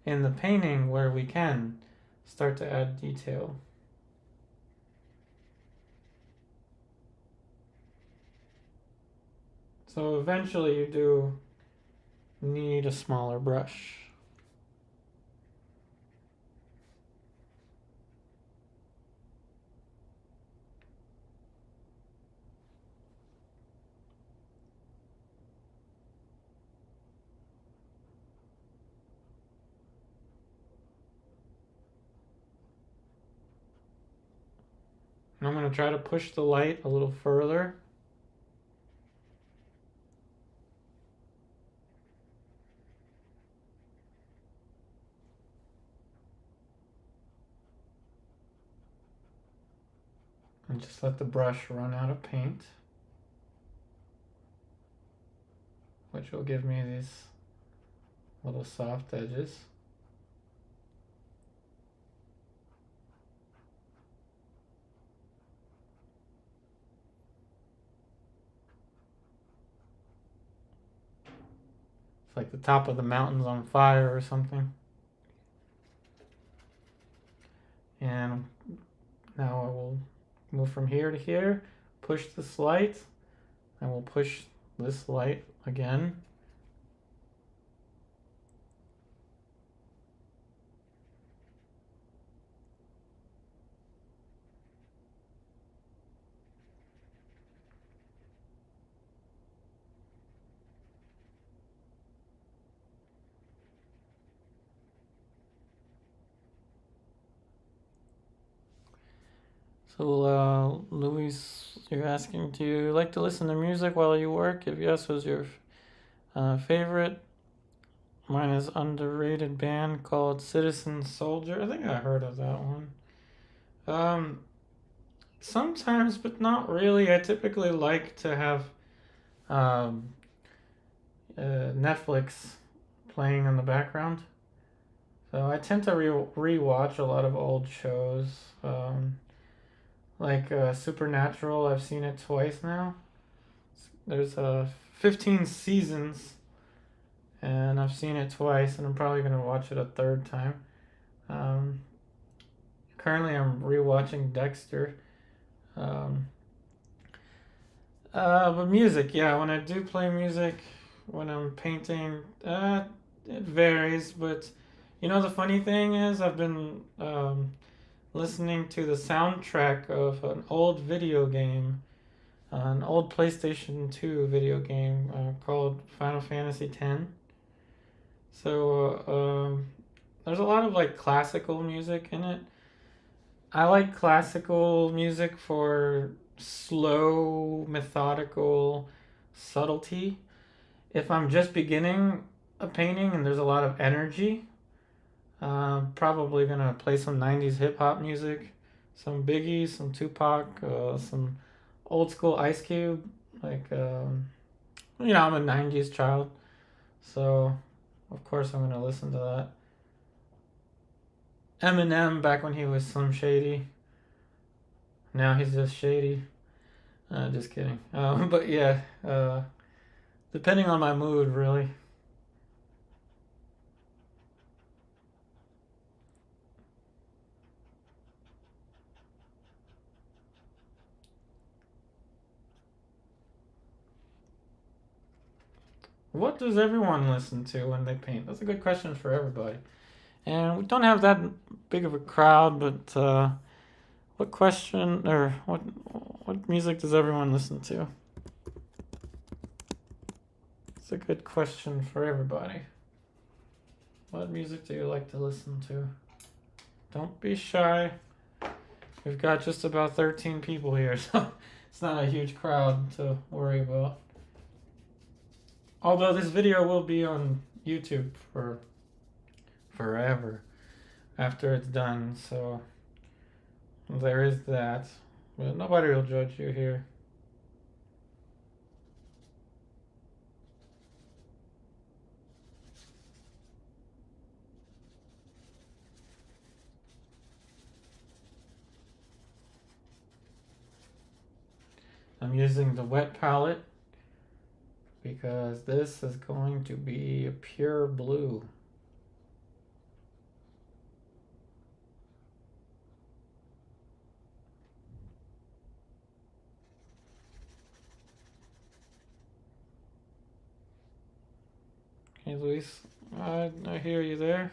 in the painting where we can start to add detail. So eventually you do need a smaller brush. I'm going to try to push the light a little further. And just let the brush run out of paint, which will give me these little soft edges. It's like the top of the mountain's on fire or something. And now I will move from here to here, push this light, and we'll push this light again. So, Luis, you're asking, do you like to listen to music while you work? If yes, who's your favorite? Mine is underrated band called Citizen Soldier. I think I heard of that one. Sometimes, but not really. I typically like to have um, Netflix playing in the background. So I tend to rewatch a lot of old shows. Like Supernatural, I've seen it twice now. There's 15 seasons, and I've seen it twice, and I'm probably gonna watch it a third time. Um, Currently, I'm rewatching Dexter. Um, but music, yeah. When I do play music, when I'm painting, it varies. But you know, the funny thing is, I've been listening to the soundtrack of an old video game, an old PlayStation 2 video game called Final Fantasy X. So there's a lot of like classical music in it. I like classical music for slow, methodical subtlety. If I'm just beginning a painting and there's a lot of energy, I'm probably gonna play some 90s hip hop music, some Biggie, some Tupac, some old school Ice Cube. Like, I'm a 90s child, so of course I'm gonna listen to that. Eminem back when he was Slim Shady. Now he's just Shady. Just kidding. But yeah, depending on my mood, really. what does everyone listen to when they paint? That's a good question for everybody. And we don't have that big of a crowd, but what question or what music does everyone listen to? It's a good question for everybody. What music do you like to listen to? Don't be shy. We've got just about 13 people here, so it's not a huge crowd to worry about. Although this video will be on YouTube for forever after it's done, so there is that. But nobody will judge you here. I'm using the wet palette because this is going to be a pure blue. Hey Luis, I hear you there.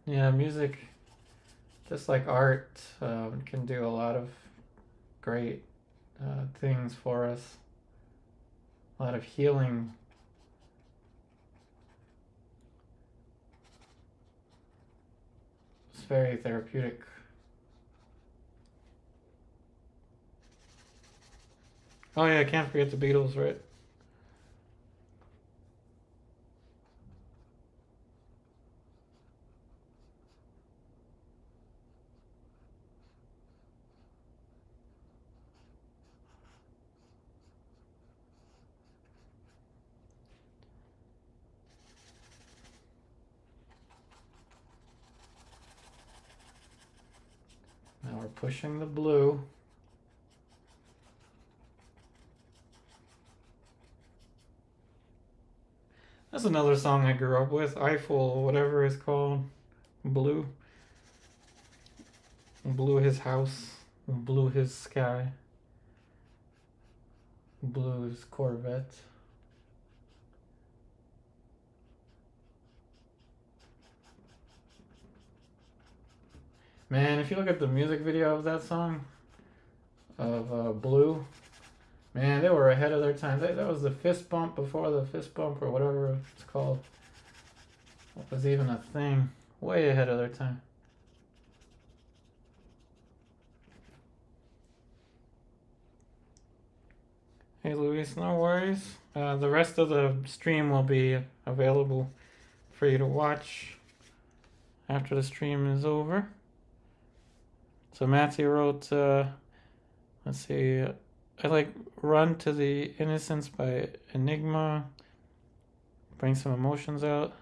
Yeah, music, just like art, can do a lot of great things for us. A lot of healing. It's very therapeutic. Oh yeah, I can't forget the Beatles, right? Now we're pushing the blue. That's another song I grew up with, Eiffel, whatever it's called. Blue. Blew his house, blew his sky, blew his Corvette. Man, if you look at the music video of that song, of Blue, man, they were ahead of their time. That was the fist bump before the fist bump, or whatever it's called. What was even a thing? Way ahead of their time. Hey Luis, no worries. The rest of the stream will be available for you to watch after the stream is over. So Matthew wrote, let's see, I like Run to the Innocence by Enigma. Bring some emotions out.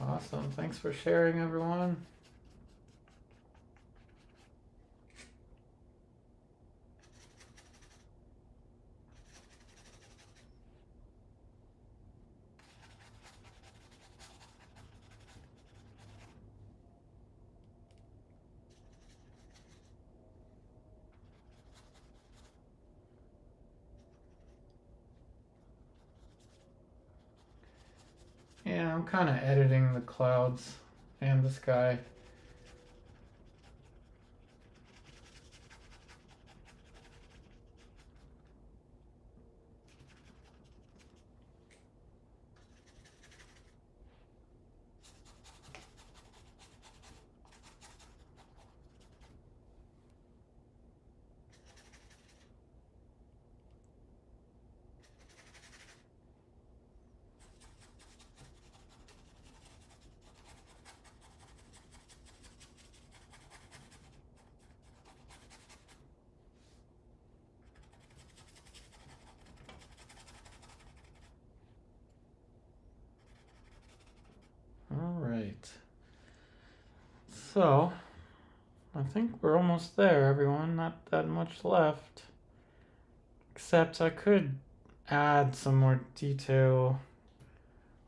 Awesome. Thanks for sharing, everyone. Yeah, I'm kind of editing the clouds and the sky. All right. So, I think we're almost there, everyone. Not that much left. Except I could add some more detail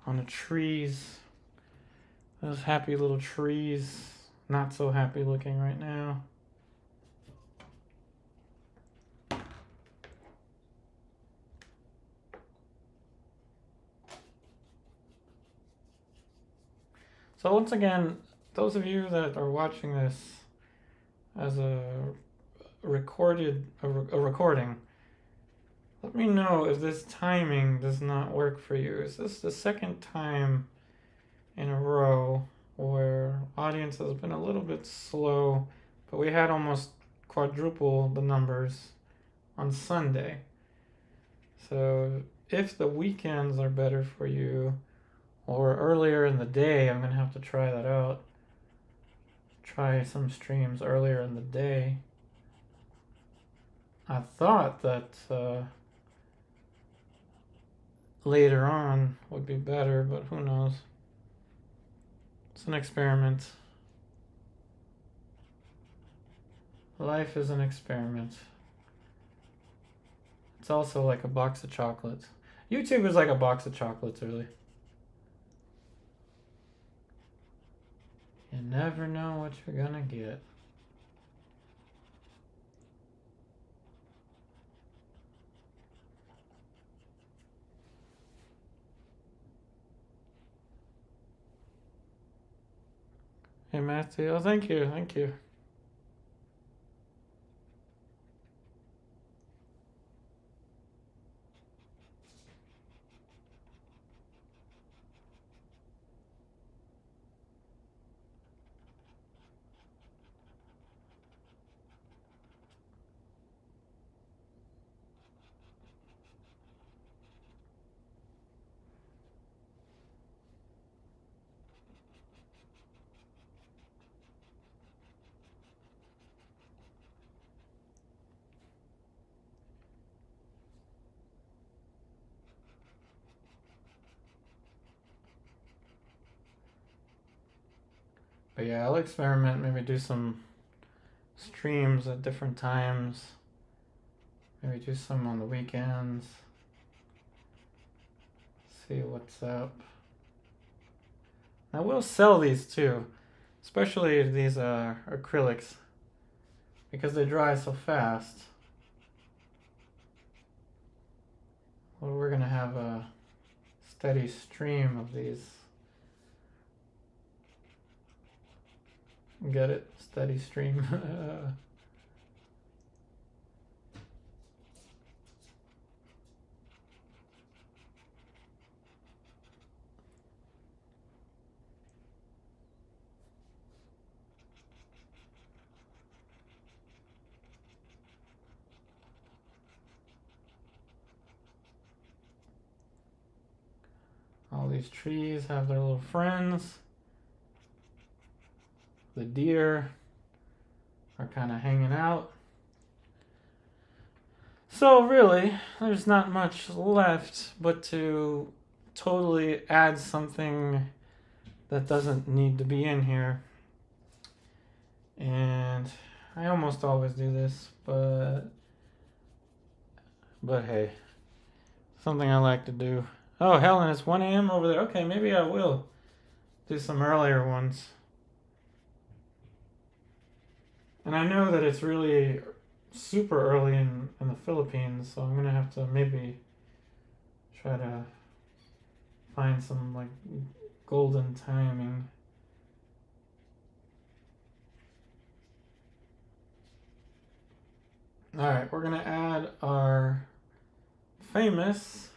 on the trees. Those happy little trees. Not so happy looking right now. So once again, those of you that are watching this as a recording, let me know if this timing does not work for you. Is this the second time in a row where audience has been a little bit slow, but we had almost quadruple the numbers on Sunday? So if the weekends are better for you, or earlier in the day, I'm gonna have to try that out. Try some streams earlier in the day. I thought that later on would be better, but who knows? It's an experiment. Life is an experiment. It's also like a box of chocolates. YouTube is like a box of chocolates, really. You never know what you're gonna get. Hey Matthew, oh thank you, thank you. But yeah, I'll experiment, maybe do some streams at different times. Maybe do some on the weekends. See what's up. I will sell these too, especially these acrylics, because they dry so fast. Well, we're gonna have a steady stream of these. Get it? Steady stream. All these trees have their little friends. The deer are kind of hanging out. So really, there's not much left but to totally add something that doesn't need to be in here. And I almost always do this, but hey, something I like to do. Oh, Helen, it's 1 a.m. over there. Okay, maybe I will do some earlier ones. And I know that it's really super early in the Philippines, so I'm going to have to maybe try to find some like golden timing. Alright, we're going to add our famous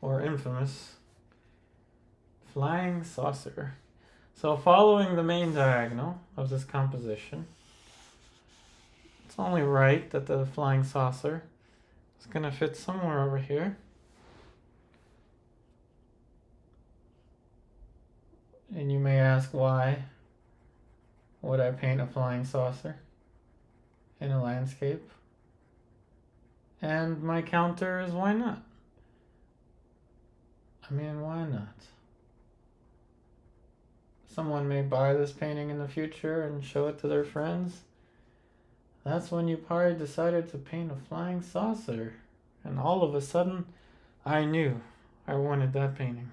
or infamous flying saucer. So following the main diagonal of this composition, it's only right that the flying saucer is going to fit somewhere over here. And you may ask, why would I paint a flying saucer in a landscape? And my counter is, why not? I mean, why not? Someone may buy this painting in the future and show it to their friends. That's when you probably decided to paint a flying saucer. And all of a sudden, I knew I wanted that painting.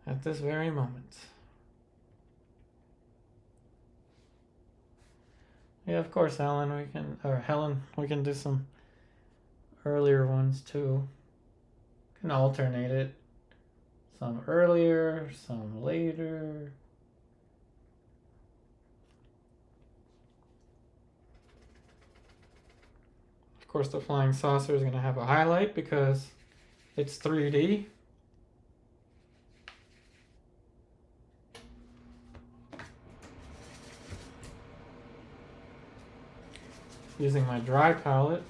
at this very moment. Yeah, of course, Helen, we can do some earlier ones too. Can alternate it. Some earlier, some later. Of course, the flying saucer is going to have a highlight because it's 3D. Using my dry palette.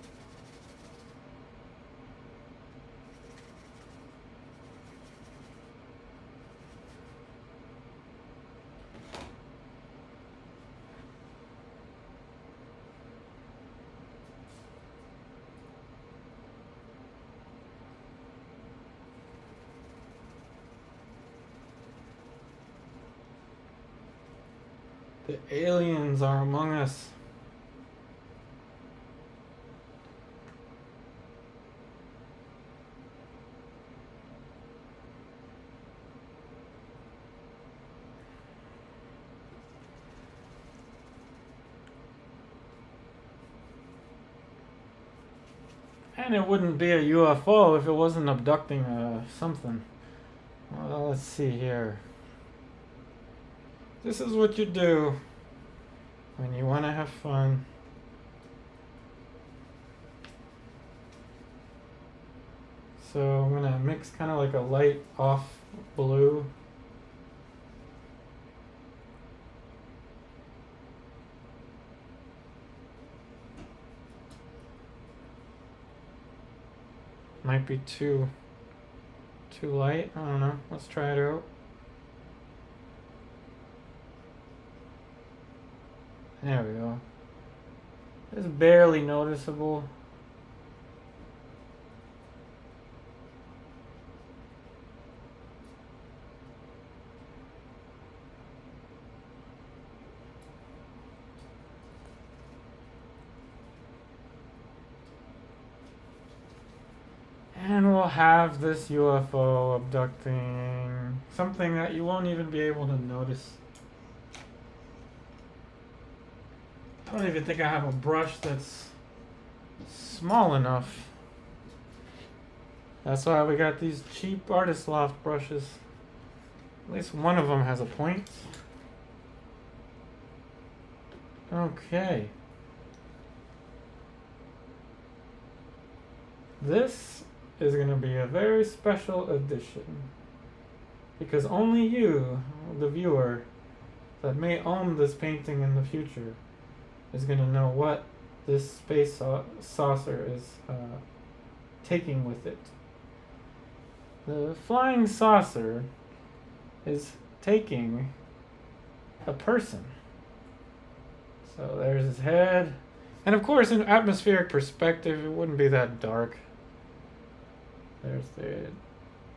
The aliens are among us. And it wouldn't be a UFO if it wasn't abducting something. Well, let's see here. This is what you do when you want to have fun. So I'm going to mix kind of like a light off blue. Might be too light. I don't know. Let's try it out. There we go. It's barely noticeable. And we'll have this UFO abducting something that you won't even be able to notice. I don't even think I have a brush that's small enough. That's why we got these cheap Artist Loft brushes. At least one of them has a point. Okay. This is going to be a very special edition. Because only you, the viewer, that may own this painting in the future, is going to know what this space saucer is taking with it. The flying saucer is taking a person. So there's his head. And of course, in atmospheric perspective, it wouldn't be that dark. There's the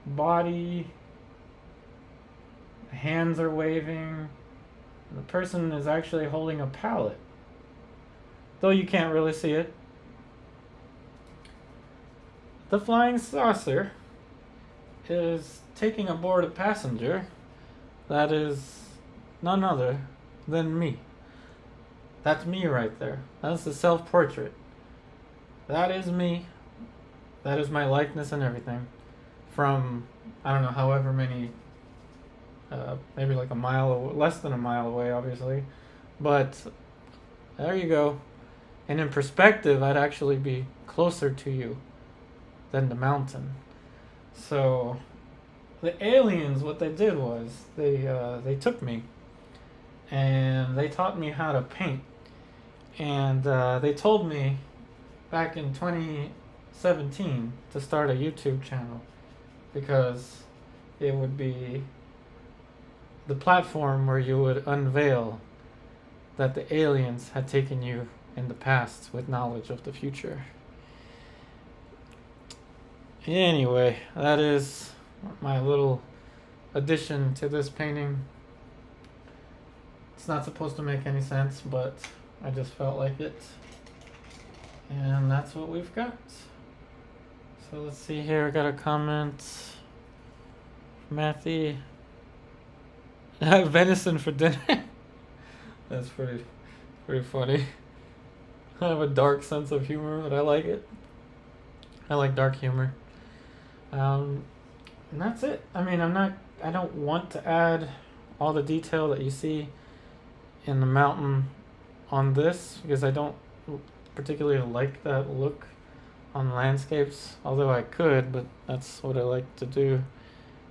body. The hands are waving. The person is actually holding a palette, though you can't really see it. The flying saucer is taking aboard a passenger that is none other than me. That's me right there. That's the self-portrait. That is me. That is my likeness and everything. From, I don't know, however many, maybe like a mile, less than a mile away, obviously. But there you go. And in perspective, I'd actually be closer to you than the mountain. So the aliens, what they did was they took me and they taught me how to paint. And they told me back in 2017 to start a YouTube channel because it would be the platform where you would unveil that the aliens had taken you in the past with knowledge of the future. Anyway, that is my little addition to this painting. It's not supposed to make any sense, but I just felt like it. And that's what we've got. So let's see here, I got a comment from Matthew. I have venison for dinner. That's pretty funny. I have a dark sense of humor, but I like it. I like dark humor. And that's it. I mean, I don't want to add all the detail that you see in the mountain on this because I don't particularly like that look on landscapes. Although I could, but that's what I like to do.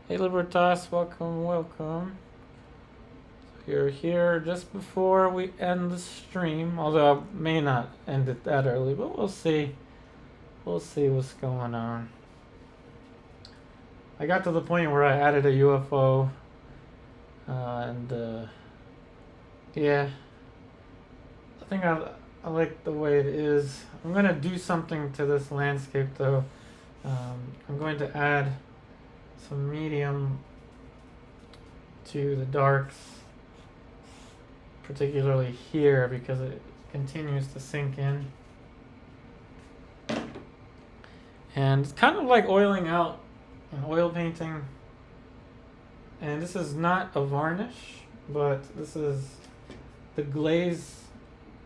Hey Libertas, welcome. You're here just before we end the stream, although I may not end it that early, but we'll see. We'll see what's going on. I got to the point where I added a UFO, and yeah, I think I like the way it is. I'm gonna do something to this landscape though. I'm going to add some medium to the darks, particularly here because it continues to sink in. And it's kind of like oiling out an oil painting. And this is not a varnish, but this is the glaze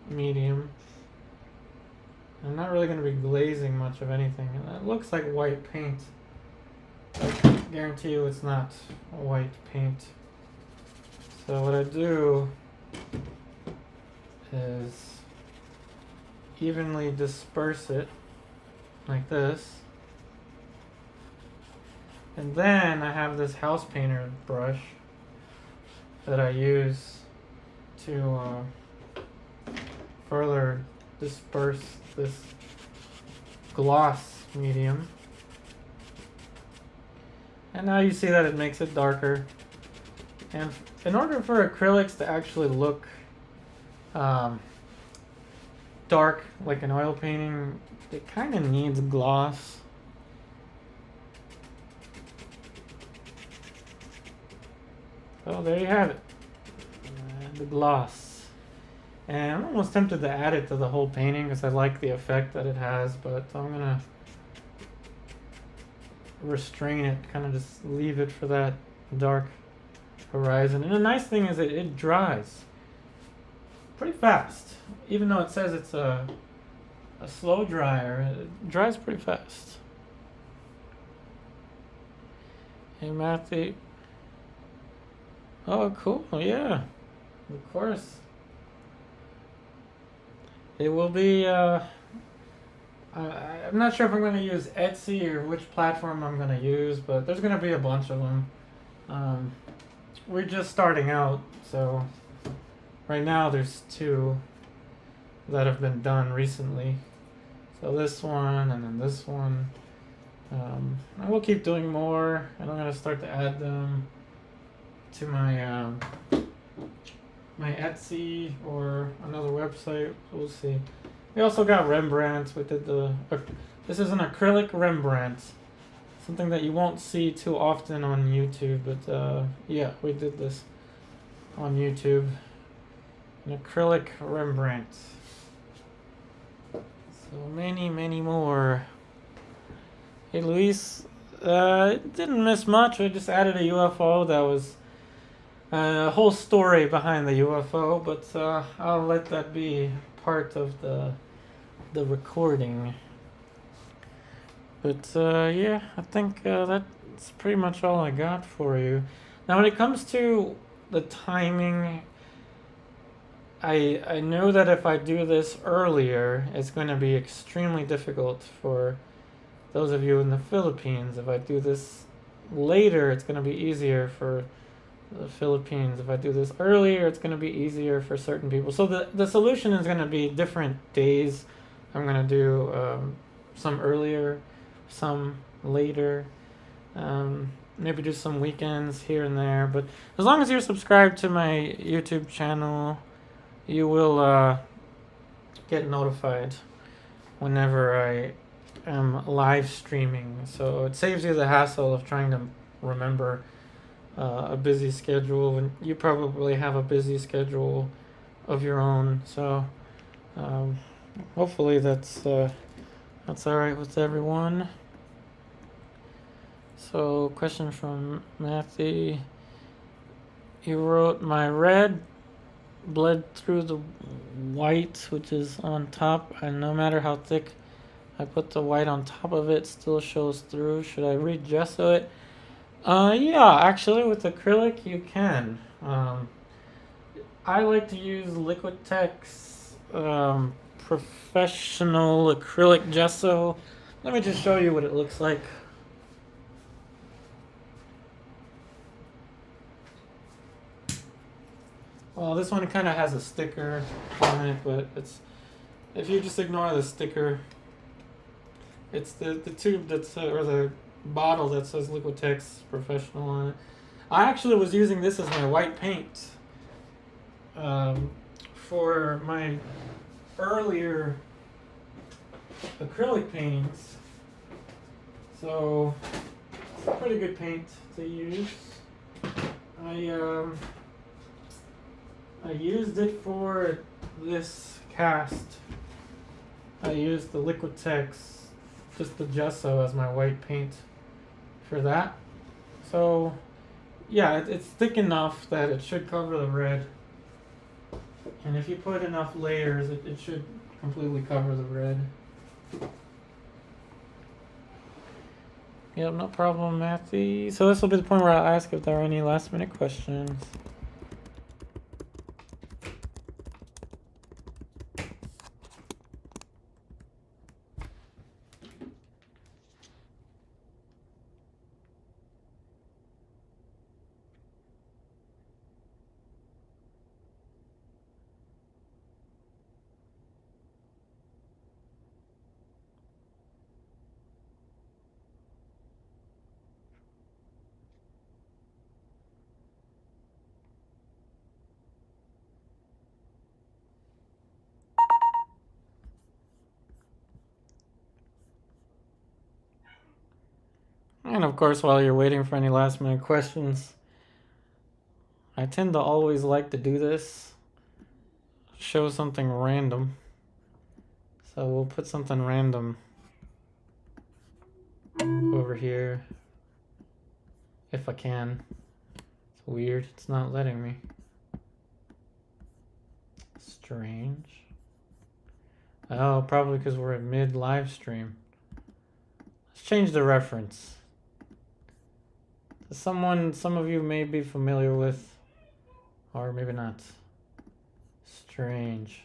medium. I'm not really going to be glazing much of anything. And it looks like white paint. I guarantee you it's not white paint. So what I do is evenly disperse it like this, and then I have this house painter brush that I use to further disperse this gloss medium, and now you see that it makes it darker. And in order for acrylics to actually look dark like an oil painting, it kind of needs gloss. Oh, there you have it. The gloss. And I'm almost tempted to add it to the whole painting because I like the effect that it has, but I'm going to restrain it, kind of just leave it for that dark horizon. And the nice thing is it dries pretty fast. Even though it says it's a slow dryer, it dries pretty fast. Hey Matthew. Oh cool, yeah. Of course. It will be I'm not sure if I'm going to use Etsy or which platform I'm going to use, but there's going to be a bunch of them. We're just starting out, so right now there's 2 that have been done recently. So this one and then this one. I will keep doing more, and I'm going to start to add them to my my Etsy or another website. We'll see. We also got Rembrandts. We did this is an acrylic Rembrandt. Something that you won't see too often on YouTube, but yeah, we did this on YouTube. An acrylic Rembrandt. So many more. Hey Luis, didn't miss much. I just added a UFO. That was a whole story behind the UFO, but I'll let that be part of the recording. But yeah, I think that's pretty much all I got for you. Now when it comes to the timing, I know that if I do this earlier, it's going to be extremely difficult for those of you in the Philippines. If I do this later, it's going to be easier for the Philippines. If I do this earlier, it's going to be easier for certain people. So the solution is going to be different days. I'm going to do some earlier, some later, maybe do some weekends here and there. But as long as you're subscribed to my YouTube channel, you will get notified whenever I am live streaming. So it saves you the hassle of trying to remember a busy schedule, and you probably have a busy schedule of your own. So hopefully that's all right with everyone. So question from Matthew. You wrote my red bled through the white, which is on top, and no matter how thick I put the white on top of it, still shows through. Should I re-gesso it? Yeah, actually with acrylic you can. I like to use Liquitex professional acrylic gesso. Let me just show you what it looks like. Well, this one kind of has a sticker on it, but if you just ignore the sticker, it's the tube that's or the bottle that says Liquitex Professional on it. I actually was using this as my white paint for my earlier acrylic paintings. So it's a pretty good paint to use. I used it for this cast. I used the Liquitex, just the gesso as my white paint for that. So yeah, it's thick enough that it should cover the red. And if you put enough layers, it should completely cover the red. Yep, no problem, Matthew. So this will be the point where I'll ask if there are any last minute questions. And of course, while you're waiting for any last minute questions, I tend to always like to do this. Show something random. So we'll put something random over here. If I can. It's weird, it's not letting me. Strange. Oh, probably because we're at mid live stream. Let's change the reference. Some of you may be familiar with, or maybe not. Strange.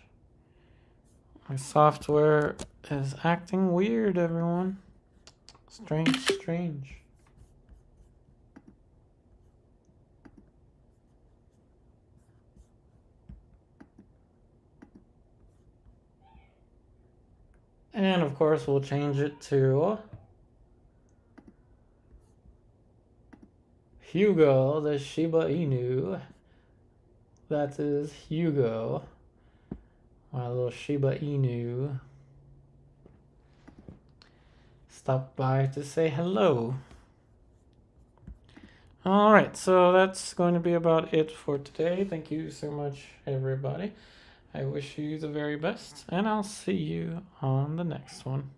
My software is acting weird, everyone. Strange. And of course, we'll change it to Hugo, the Shiba Inu. That is Hugo, my little Shiba Inu. Stopped by to say hello. Alright, so that's going to be about it for today. Thank you so much, everybody. I wish you the very best, and I'll see you on the next one.